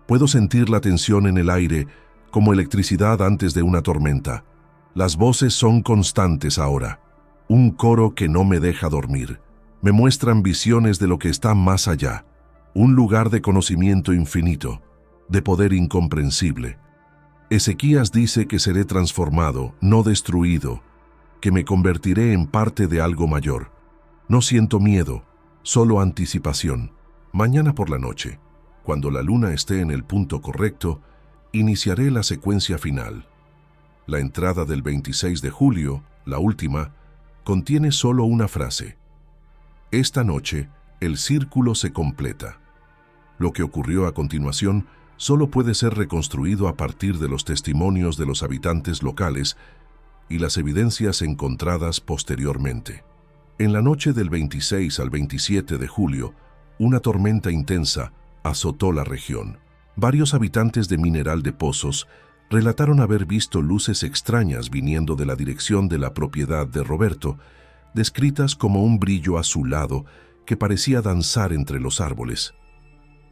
S1: Puedo sentir la tensión en el aire, como electricidad antes de una tormenta. Las voces son constantes ahora. Un coro que no me deja dormir. Me muestran visiones de lo que está más allá. Un lugar de conocimiento infinito, de poder incomprensible. Ezequías dice que seré transformado, no destruido, que me convertiré en parte de algo mayor. No siento miedo, solo anticipación. Mañana por la noche, cuando la luna esté en el punto correcto, iniciaré la secuencia final. La entrada del 26 de julio, la última, contiene solo una frase: esta noche, el círculo se completa. Lo que ocurrió a continuación solo puede ser reconstruido a partir de los testimonios de los habitantes locales y las evidencias encontradas posteriormente. En la noche del 26 al 27 de julio, una tormenta intensa azotó la región. Varios habitantes de Mineral de Pozos relataron haber visto luces extrañas viniendo de la dirección de la propiedad de Roberto, descritas como un brillo azulado que parecía danzar entre los árboles.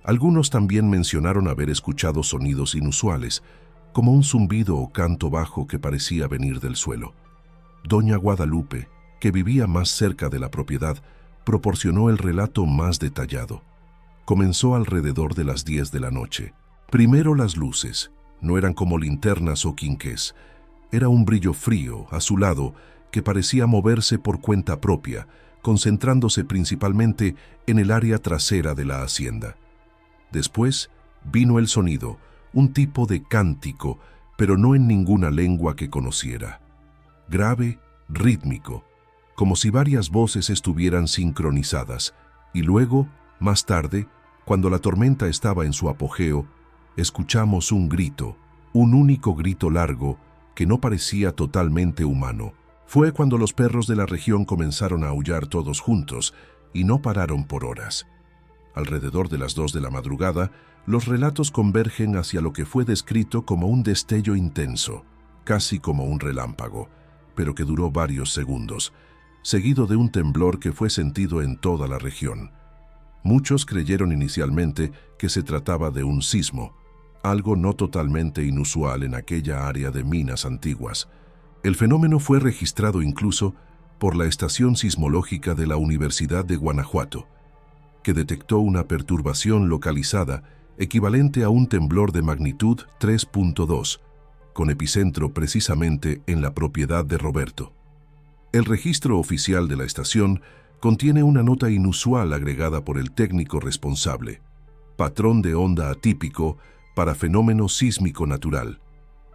S1: Algunos también mencionaron haber escuchado sonidos inusuales, como un zumbido o canto bajo que parecía venir del suelo. Doña Guadalupe, que vivía más cerca de la propiedad, proporcionó el relato más detallado. Comenzó alrededor de las 10 de la noche. Primero las luces. No eran como linternas o quinqués. Era un brillo frío, azulado, que parecía moverse por cuenta propia, concentrándose principalmente en el área trasera de la hacienda. Después vino el sonido, un tipo de cántico, pero no en ninguna lengua que conociera. Grave, rítmico, como si varias voces estuvieran sincronizadas, y luego, más tarde, cuando la tormenta estaba en su apogeo, escuchamos un grito, un único grito largo que no parecía totalmente humano. Fue cuando los perros de la región comenzaron a aullar todos juntos y no pararon por horas. Alrededor de las 2 de la madrugada, los relatos convergen hacia lo que fue descrito como un destello intenso, casi como un relámpago. pero que duró varios segundos, seguido de un temblor que fue sentido en toda la región. Muchos creyeron inicialmente que se trataba de un sismo, algo no totalmente inusual en aquella área de minas antiguas. El fenómeno fue registrado incluso por la estación sismológica de la Universidad de Guanajuato, que detectó una perturbación localizada equivalente a un temblor de magnitud 3.2, con epicentro precisamente en la propiedad de Roberto. El registro oficial de la estación contiene una nota inusual agregada por el técnico responsable: patrón de onda atípico para fenómeno sísmico natural,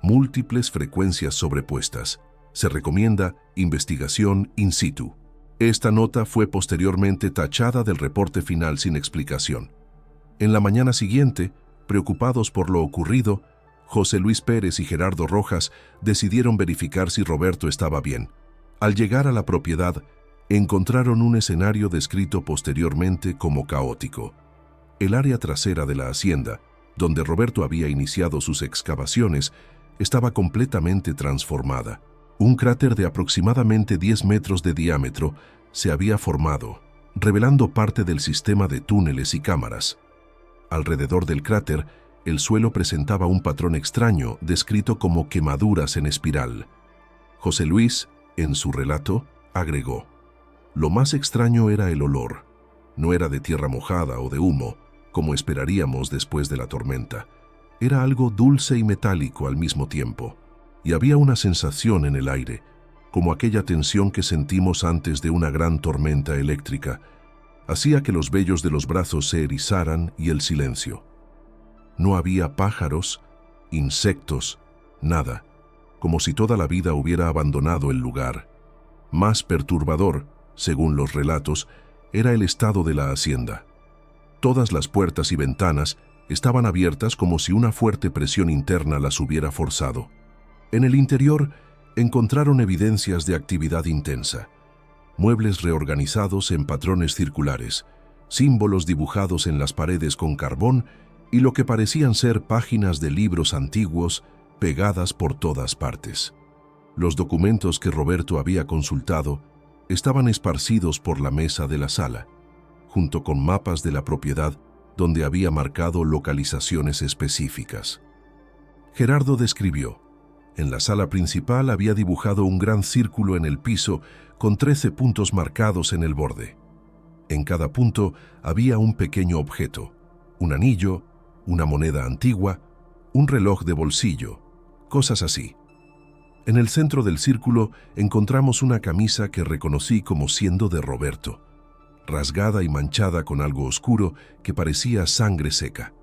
S1: múltiples frecuencias sobrepuestas. Se recomienda investigación in situ. Esta nota fue posteriormente tachada del reporte final sin explicación. En la mañana siguiente, preocupados por lo ocurrido, José Luis Pérez y Gerardo Rojas decidieron verificar si Roberto estaba bien. Al llegar a la propiedad, encontraron un escenario descrito posteriormente como caótico. El área trasera de la hacienda, donde Roberto había iniciado sus excavaciones, estaba completamente transformada. Un cráter de aproximadamente 10 metros de diámetro se había formado, revelando parte del sistema de túneles y cámaras. Alrededor del cráter, el suelo presentaba un patrón extraño descrito como quemaduras en espiral. José Luis, en su relato, agregó: lo más extraño era el olor. No era de tierra mojada o de humo, como esperaríamos después de la tormenta. Era algo dulce y metálico al mismo tiempo, y había una sensación en el aire, como aquella tensión que sentimos antes de una gran tormenta eléctrica. Hacía que los vellos de los brazos se erizaran y el silencio. No había pájaros, insectos, nada, como si toda la vida hubiera abandonado el lugar. Más perturbador, según los relatos, era el estado de la hacienda. Todas las puertas y ventanas estaban abiertas como si una fuerte presión interna las hubiera forzado. En el interior encontraron evidencias de actividad intensa: muebles reorganizados en patrones circulares, símbolos dibujados en las paredes con carbón y lo que parecían ser páginas de libros antiguos pegadas por todas partes. Los documentos que Roberto había consultado estaban esparcidos por la mesa de la sala, junto con mapas de la propiedad donde había marcado localizaciones específicas. Gerardo describió: en la sala principal había dibujado un gran círculo en el piso con 13 puntos marcados en el borde. En cada punto había un pequeño objeto: un anillo, una moneda antigua, un reloj de bolsillo, cosas así. En el centro del círculo encontramos una camisa que reconocí como siendo de Roberto, rasgada y manchada con algo oscuro que parecía sangre seca.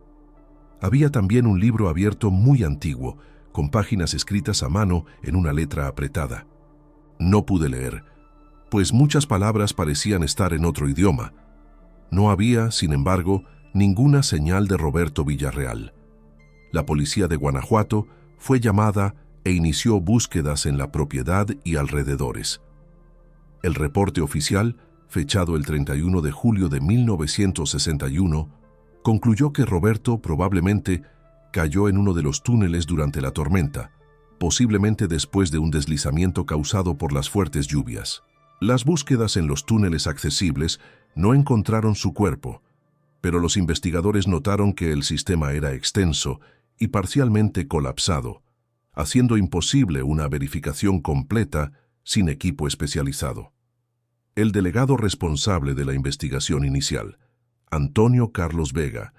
S1: Había también un libro abierto muy antiguo, con páginas escritas a mano en una letra apretada. No pude leer, pues muchas palabras parecían estar en otro idioma. No había, sin embargo, ninguna señal de Roberto Villarreal. La policía de Guanajuato fue llamada e inició búsquedas en la propiedad y alrededores. El reporte oficial, fechado el 31 de julio de 1961, concluyó que Roberto probablemente cayó en uno de los túneles durante la tormenta, posiblemente después de un deslizamiento causado por las fuertes lluvias. Las búsquedas en los túneles accesibles no encontraron su cuerpo, pero los investigadores notaron que el sistema era extenso y parcialmente colapsado, haciendo imposible una verificación completa sin equipo especializado. El delegado responsable de la investigación inicial, Antonio Carlos Vega,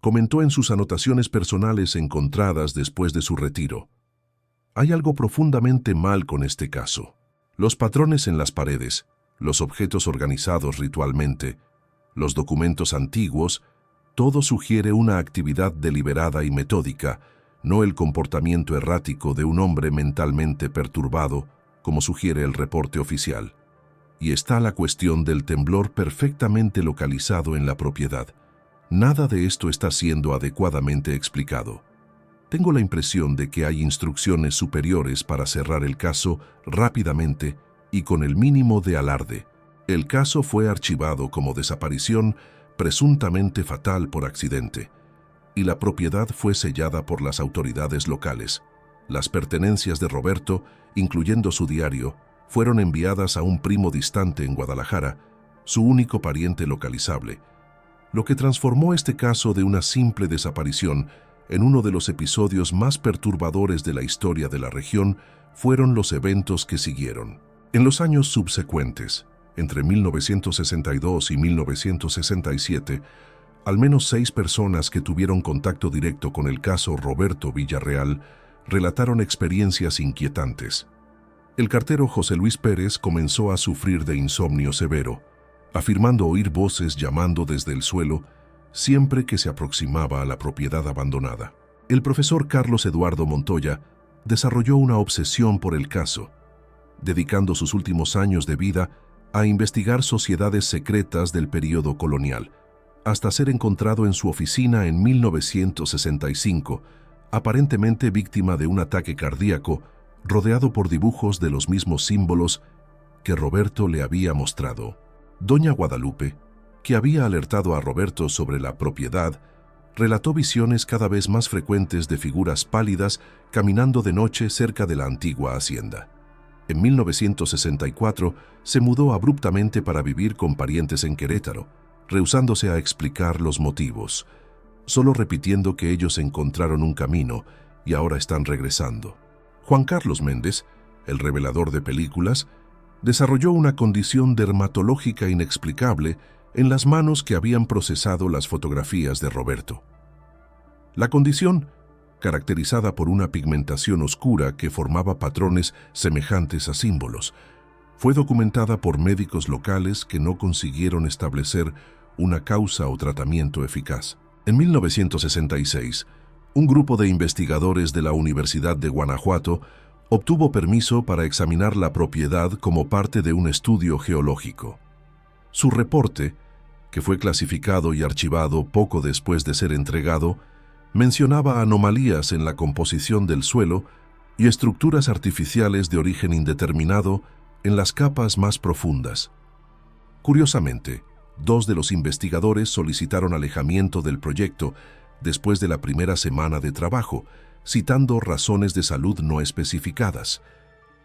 S1: comentó en sus anotaciones personales encontradas después de su retiro: hay algo profundamente mal con este caso. Los patrones en las paredes, los objetos organizados ritualmente, los documentos antiguos, todo sugiere una actividad deliberada y metódica, no el comportamiento errático de un hombre mentalmente perturbado, como sugiere el reporte oficial. Y está la cuestión del temblor perfectamente localizado en la propiedad. Nada de esto está siendo adecuadamente explicado. Tengo la impresión de que hay instrucciones superiores para cerrar el caso rápidamente y con el mínimo de alarde. El caso fue archivado como desaparición presuntamente fatal por accidente, y la propiedad fue sellada por las autoridades locales. Las pertenencias de Roberto, incluyendo su diario, fueron enviadas a un primo distante en Guadalajara, su único pariente localizable, lo que transformó este caso de una simple desaparición en uno de los episodios más perturbadores de la historia de la región. Fueron los eventos que siguieron. En los años subsecuentes, entre 1962 y 1967, al menos 6 personas que tuvieron contacto directo con el caso Roberto Villarreal relataron experiencias inquietantes. El cartero José Luis Pérez comenzó a sufrir de insomnio severo, afirmando oír voces llamando desde el suelo siempre que se aproximaba a la propiedad abandonada. El profesor Carlos Eduardo Montoya desarrolló una obsesión por el caso, dedicando sus últimos años de vida a investigar sociedades secretas del período colonial, hasta ser encontrado en su oficina en 1965, aparentemente víctima de un ataque cardíaco, rodeado por dibujos de los mismos símbolos que Roberto le había mostrado. Doña Guadalupe, que había alertado a Roberto sobre la propiedad, relató visiones cada vez más frecuentes de figuras pálidas caminando de noche cerca de la antigua hacienda. En 1964 se mudó abruptamente para vivir con parientes en Querétaro, rehusándose a explicar los motivos, solo repitiendo que ellos encontraron un camino y ahora están regresando. Juan Carlos Méndez, el revelador de películas, desarrolló una condición dermatológica inexplicable en las manos que habían procesado las fotografías de Roberto. La condición, caracterizada por una pigmentación oscura que formaba patrones semejantes a símbolos, fue documentada por médicos locales que no consiguieron establecer una causa o tratamiento eficaz. En 1966, un grupo de investigadores de la Universidad de Guanajuato obtuvo permiso para examinar la propiedad como parte de un estudio geológico. Su reporte, que fue clasificado y archivado poco después de ser entregado, mencionaba anomalías en la composición del suelo y estructuras artificiales de origen indeterminado en las capas más profundas. Curiosamente, 2 de los investigadores solicitaron alejamiento del proyecto después de la primera semana de trabajo, citando razones de salud no especificadas.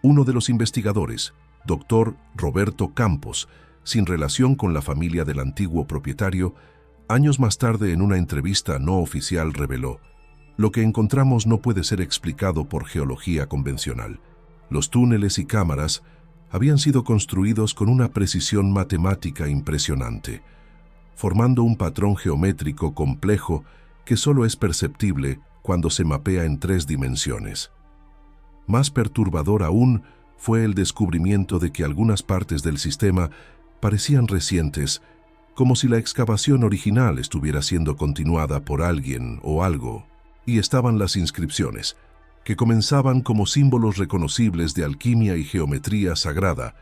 S1: Uno de los investigadores, Dr. Roberto Campos, sin relación con la familia del antiguo propietario, años más tarde en una entrevista no oficial reveló: "Lo que encontramos no puede ser explicado por geología convencional. Los túneles y cámaras habían sido construidos con una precisión matemática impresionante, formando un patrón geométrico complejo que solo es perceptible cuando se mapea en 3 dimensiones. Más perturbador aún fue el descubrimiento de que algunas partes del sistema parecían recientes, como si la excavación original estuviera siendo continuada por alguien o algo, y estaban las inscripciones, que comenzaban como símbolos reconocibles de alquimia y geometría sagrada,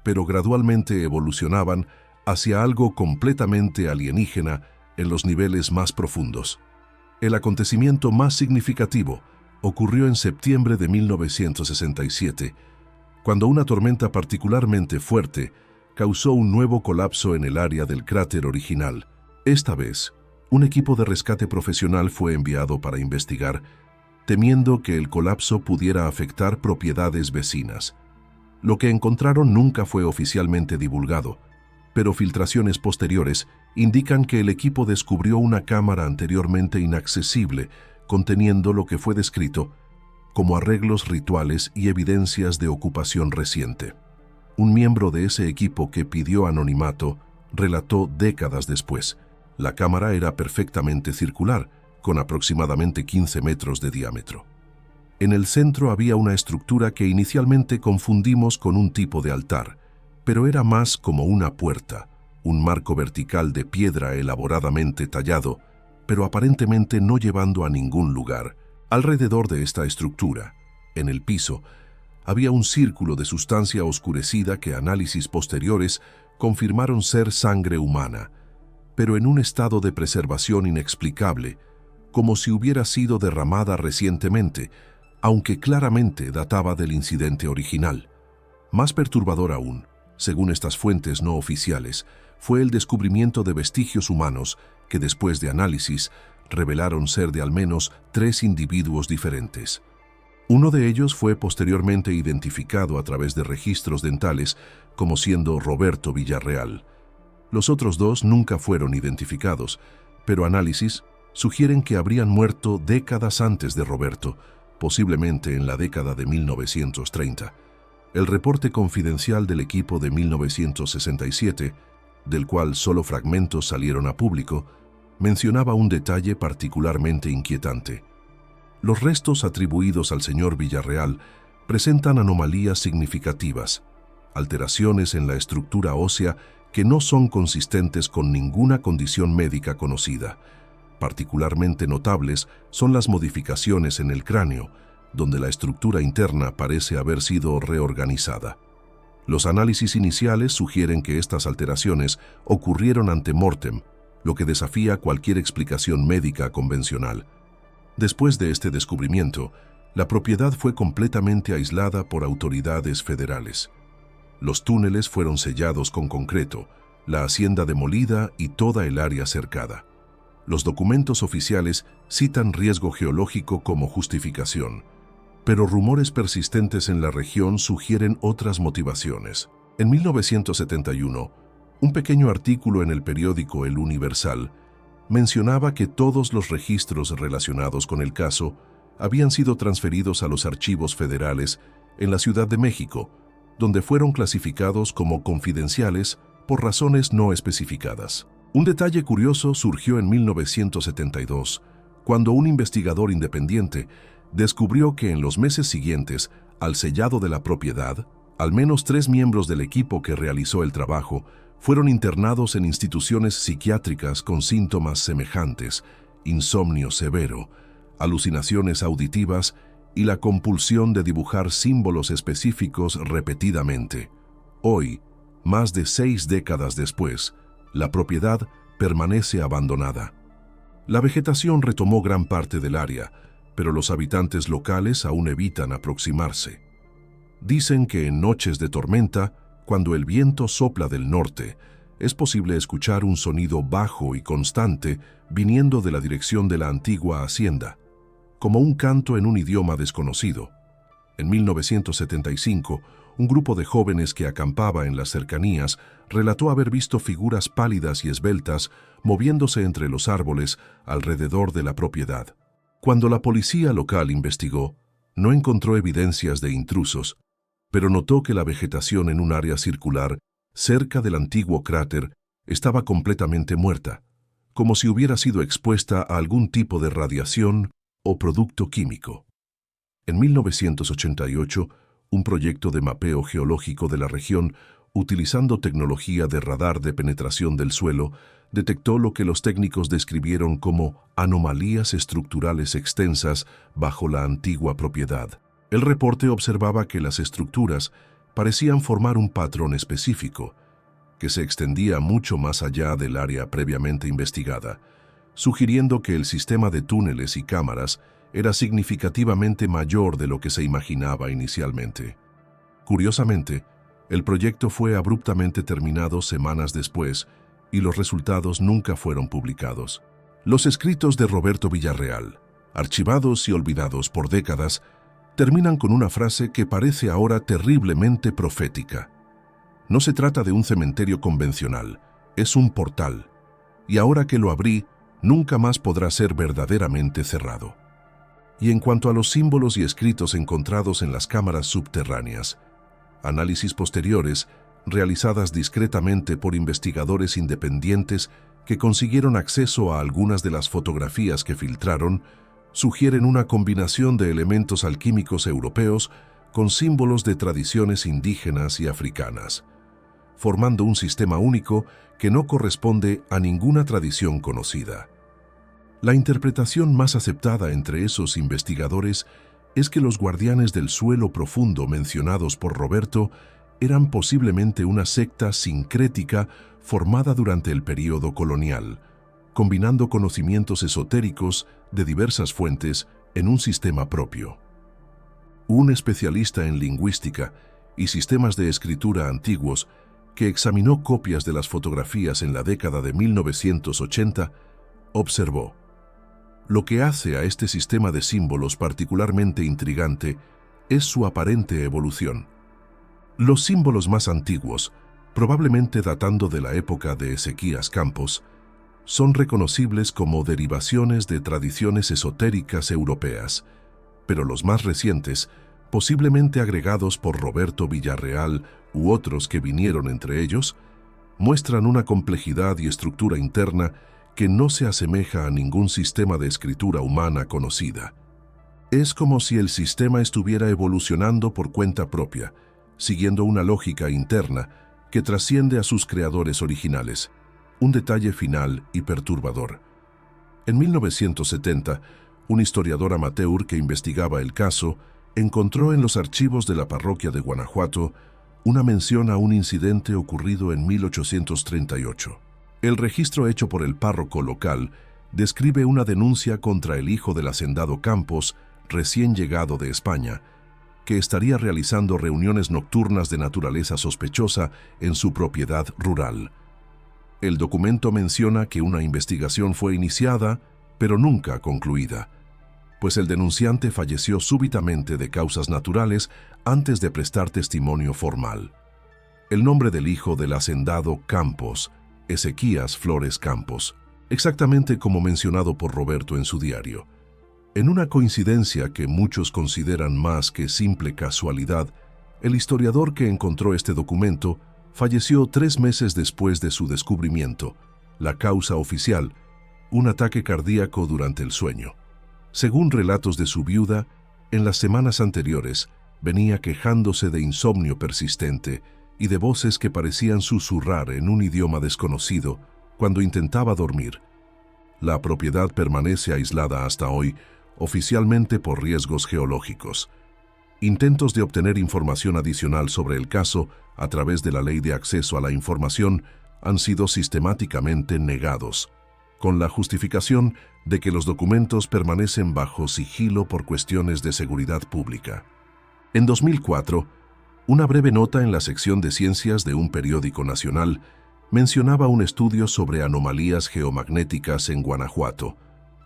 S1: pero gradualmente evolucionaban hacia algo completamente alienígena en los niveles más profundos. El acontecimiento más significativo ocurrió en septiembre de 1967, cuando una tormenta particularmente fuerte causó un nuevo colapso en el área del cráter original. Esta vez, un equipo de rescate profesional fue enviado para investigar, temiendo que el colapso pudiera afectar propiedades vecinas. Lo que encontraron nunca fue oficialmente divulgado, pero filtraciones posteriores indican que el equipo descubrió una cámara anteriormente inaccesible, conteniendo lo que fue descrito como arreglos rituales y evidencias de ocupación reciente. Un miembro de ese equipo que pidió anonimato relató décadas después: la cámara era perfectamente circular, con aproximadamente 15 metros de diámetro. En el centro había una estructura que inicialmente confundimos con un tipo de altar, pero era más como una puerta, un marco vertical de piedra elaboradamente tallado, pero aparentemente no llevando a ningún lugar. Alrededor de esta estructura, en el piso, había un círculo de sustancia oscurecida que análisis posteriores confirmaron ser sangre humana, pero en un estado de preservación inexplicable, como si hubiera sido derramada recientemente, aunque claramente databa del incidente original. Más perturbador aún, según estas fuentes no oficiales, fue el descubrimiento de vestigios humanos que, después de análisis, revelaron ser de al menos 3 individuos diferentes. Uno de ellos fue posteriormente identificado a través de registros dentales como siendo Roberto Villarreal. Los otros dos nunca fueron identificados, pero análisis sugieren que habrían muerto décadas antes de Roberto, posiblemente en la década de 1930. El reporte confidencial del equipo de 1967, del cual solo fragmentos salieron a público, mencionaba un detalle particularmente inquietante. Los restos atribuidos al señor Villarreal presentan anomalías significativas, alteraciones en la estructura ósea que no son consistentes con ninguna condición médica conocida. Particularmente notables son las modificaciones en el cráneo, donde la estructura interna parece haber sido reorganizada. Los análisis iniciales sugieren que estas alteraciones ocurrieron ante mortem, lo que desafía cualquier explicación médica convencional. Después de este descubrimiento, la propiedad fue completamente aislada por autoridades federales. Los túneles fueron sellados con concreto, la hacienda demolida y toda el área cercada. Los documentos oficiales citan riesgo geológico como justificación, pero rumores persistentes en la región sugieren otras motivaciones. En 1971, un pequeño artículo en el periódico El Universal mencionaba que todos los registros relacionados con el caso habían sido transferidos a los archivos federales en la Ciudad de México, donde fueron clasificados como confidenciales por razones no especificadas. Un detalle curioso surgió en 1972, cuando un investigador independiente descubrió que en los meses siguientes al sellado de la propiedad, al menos 3 miembros del equipo que realizó el trabajo fueron internados en instituciones psiquiátricas con síntomas semejantes, insomnio severo, alucinaciones auditivas y la compulsión de dibujar símbolos específicos repetidamente. Hoy, más de 6 décadas después, la propiedad permanece abandonada. La vegetación retomó gran parte del área, pero los habitantes locales aún evitan aproximarse. Dicen que en noches de tormenta, cuando el viento sopla del norte, es posible escuchar un sonido bajo y constante viniendo de la dirección de la antigua hacienda, como un canto en un idioma desconocido. En 1975, un grupo de jóvenes que acampaba en las cercanías relató haber visto figuras pálidas y esbeltas moviéndose entre los árboles alrededor de la propiedad. Cuando la policía local investigó, no encontró evidencias de intrusos, pero notó que la vegetación en un área circular cerca del antiguo cráter estaba completamente muerta, como si hubiera sido expuesta a algún tipo de radiación o producto químico. En 1988, un proyecto de mapeo geológico de la región, utilizando tecnología de radar de penetración del suelo, detectó lo que los técnicos describieron como anomalías estructurales extensas bajo la antigua propiedad. El reporte observaba que las estructuras parecían formar un patrón específico, que se extendía mucho más allá del área previamente investigada, sugiriendo que el sistema de túneles y cámaras era significativamente mayor de lo que se imaginaba inicialmente. Curiosamente, el proyecto fue abruptamente terminado semanas después y los resultados nunca fueron publicados. Los escritos de Roberto Villarreal, archivados y olvidados por décadas, terminan con una frase que parece ahora terriblemente profética. No se trata de un cementerio convencional, es un portal, y ahora que lo abrí, nunca más podrá ser verdaderamente cerrado. Y en cuanto a los símbolos y escritos encontrados en las cámaras subterráneas, análisis posteriores, realizadas discretamente por investigadores independientes que consiguieron acceso a algunas de las fotografías que filtraron, sugieren una combinación de elementos alquímicos europeos con símbolos de tradiciones indígenas y africanas, formando un sistema único que no corresponde a ninguna tradición conocida. La interpretación más aceptada entre esos investigadores es que los guardianes del suelo profundo mencionados por Roberto eran posiblemente una secta sincrética formada durante el período colonial, combinando conocimientos esotéricos de diversas fuentes en un sistema propio. Un especialista en lingüística y sistemas de escritura antiguos que examinó copias de las fotografías en la década de 1980, observó: Lo que hace a este sistema de símbolos particularmente intrigante es su aparente evolución. Los símbolos más antiguos, probablemente datando de la época de Ezequías Campos, son reconocibles como derivaciones de tradiciones esotéricas europeas, pero los más recientes, posiblemente agregados por Roberto Villarreal u otros que vinieron entre ellos, muestran una complejidad y estructura interna que no se asemeja a ningún sistema de escritura humana conocida. Es como si el sistema estuviera evolucionando por cuenta propia, siguiendo una lógica interna que trasciende a sus creadores originales, un detalle final y perturbador. En 1970, un historiador amateur que investigaba el caso encontró en los archivos de la parroquia de Guanajuato una mención a un incidente ocurrido en 1838. El registro hecho por el párroco local describe una denuncia contra el hijo del hacendado Campos, recién llegado de España, que estaría realizando reuniones nocturnas de naturaleza sospechosa en su propiedad rural. El documento menciona que una investigación fue iniciada, pero nunca concluida, pues el denunciante falleció súbitamente de causas naturales antes de prestar testimonio formal. El nombre del hijo del hacendado Campos, Ezequías Flores Campos, exactamente como mencionado por Roberto en su diario. En una coincidencia que muchos consideran más que simple casualidad, el historiador que encontró este documento falleció 3 meses después de su descubrimiento. La causa oficial, un ataque cardíaco durante el sueño. Según relatos de su viuda, en las semanas anteriores venía quejándose de insomnio persistente y de voces que parecían susurrar en un idioma desconocido cuando intentaba dormir. La propiedad permanece aislada hasta hoy, oficialmente por riesgos geológicos. Intentos de obtener información adicional sobre el caso a través de la Ley de Acceso a la Información han sido sistemáticamente negados, con la justificación de que los documentos permanecen bajo sigilo por cuestiones de seguridad pública. En 2004, una breve nota en la sección de ciencias de un periódico nacional mencionaba un estudio sobre anomalías geomagnéticas en Guanajuato,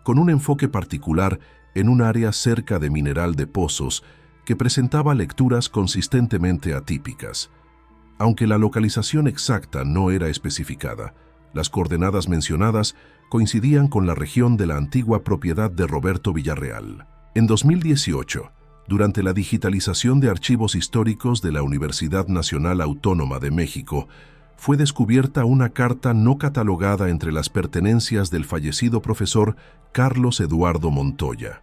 S1: con un enfoque particular en un área cerca de Mineral de Pozos que presentaba lecturas consistentemente atípicas. Aunque la localización exacta no era especificada, las coordenadas mencionadas coincidían con la región de la antigua propiedad de Roberto Villarreal. En 2018, durante la digitalización de archivos históricos de la Universidad Nacional Autónoma de México, fue descubierta una carta no catalogada entre las pertenencias del fallecido profesor Carlos Eduardo Montoya.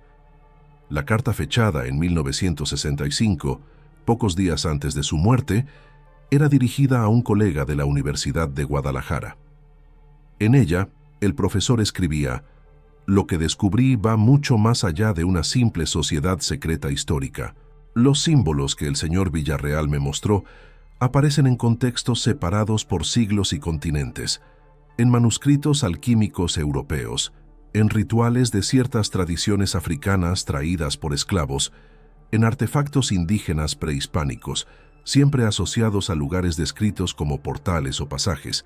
S1: La carta, fechada en 1965, pocos días antes de su muerte, era dirigida a un colega de la Universidad de Guadalajara. En ella, el profesor escribía: «Lo que descubrí va mucho más allá de una simple sociedad secreta histórica. Los símbolos que el señor Villarreal me mostró aparecen en contextos separados por siglos y continentes, en manuscritos alquímicos europeos, en rituales de ciertas tradiciones africanas traídas por esclavos, en artefactos indígenas prehispánicos, siempre asociados a lugares descritos como portales o pasajes,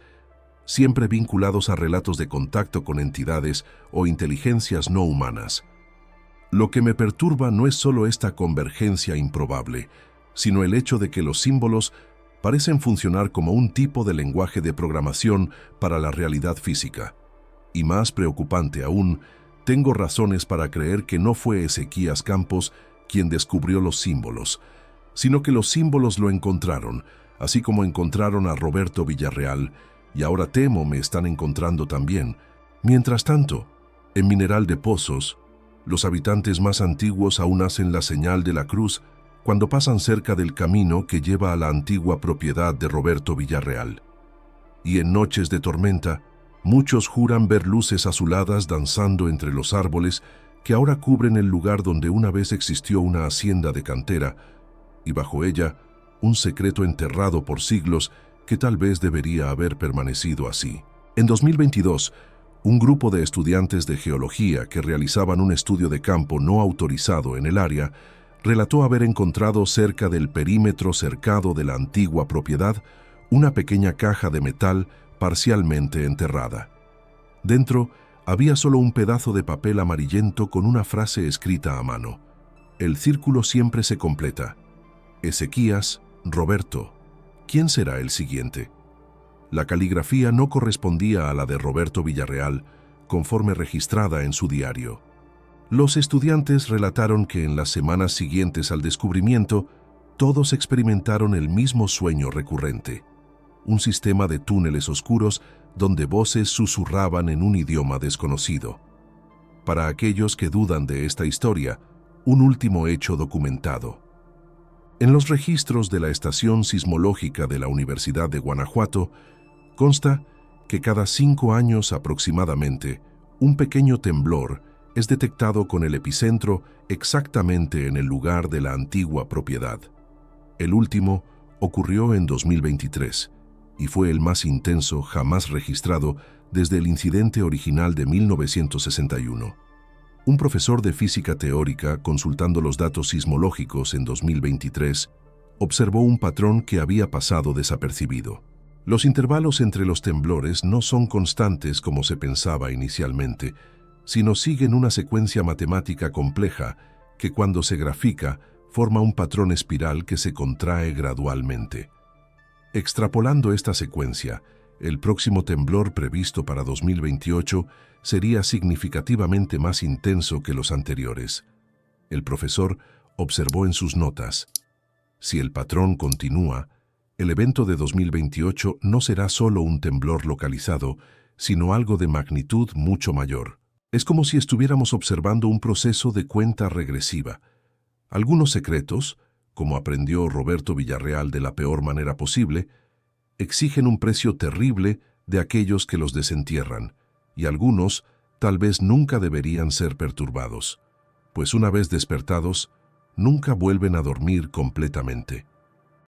S1: siempre vinculados a relatos de contacto con entidades o inteligencias no humanas. Lo que me perturba no es solo esta convergencia improbable, sino el hecho de que los símbolos parecen funcionar como un tipo de lenguaje de programación para la realidad física. Y más preocupante aún, tengo razones para creer que no fue Ezequías Campos quien descubrió los símbolos, sino que los símbolos lo encontraron, así como encontraron a Roberto Villarreal, y ahora temo me están encontrando también. Mientras tanto, en Mineral de Pozos, los habitantes más antiguos aún hacen la señal de la cruz cuando pasan cerca del camino que lleva a la antigua propiedad de Roberto Villarreal. Y en noches de tormenta, muchos juran ver luces azuladas danzando entre los árboles que ahora cubren el lugar donde una vez existió una hacienda de cantera, y bajo ella un secreto enterrado por siglos que tal vez debería haber permanecido así. En 2022, un grupo de estudiantes de geología que realizaban un estudio de campo no autorizado en el área relató haber encontrado cerca del perímetro cercado de la antigua propiedad una pequeña caja de metal parcialmente enterrada. Dentro Había solo un pedazo de papel amarillento con una frase escrita a mano. El círculo siempre se completa. Ezequías, Roberto. ¿Quién será el siguiente? La caligrafía no correspondía a la de Roberto Villarreal, conforme registrada en su diario. Los estudiantes relataron que en las semanas siguientes al descubrimiento, todos experimentaron el mismo sueño recurrente. Un sistema de túneles oscuros donde voces susurraban en un idioma desconocido. Para aquellos que dudan de esta historia, un último hecho documentado. En los registros de la Estación Sismológica de la Universidad de Guanajuato, consta que cada 5 años aproximadamente, un pequeño temblor es detectado con el epicentro exactamente en el lugar de la antigua propiedad. El último ocurrió en 2023 y fue el más intenso jamás registrado desde el incidente original de 1961. Un profesor de física teórica, consultando los datos sismológicos en 2023, observó un patrón que había pasado desapercibido. Los intervalos entre los temblores no son constantes como se pensaba inicialmente, sino siguen una secuencia matemática compleja que cuando se grafica forma un patrón espiral que se contrae gradualmente. Extrapolando esta secuencia, el próximo temblor previsto para 2028 sería significativamente más intenso que los anteriores. El profesor observó en sus notas: si el patrón continúa, el evento de 2028 no será solo un temblor localizado, sino algo de magnitud mucho mayor. Es como si estuviéramos observando un proceso de cuenta regresiva. Algunos secretos, como aprendió Roberto Villarreal de la peor manera posible, exigen un precio terrible de aquellos que los desentierran, y algunos tal vez nunca deberían ser perturbados, pues una vez despertados, nunca vuelven a dormir completamente.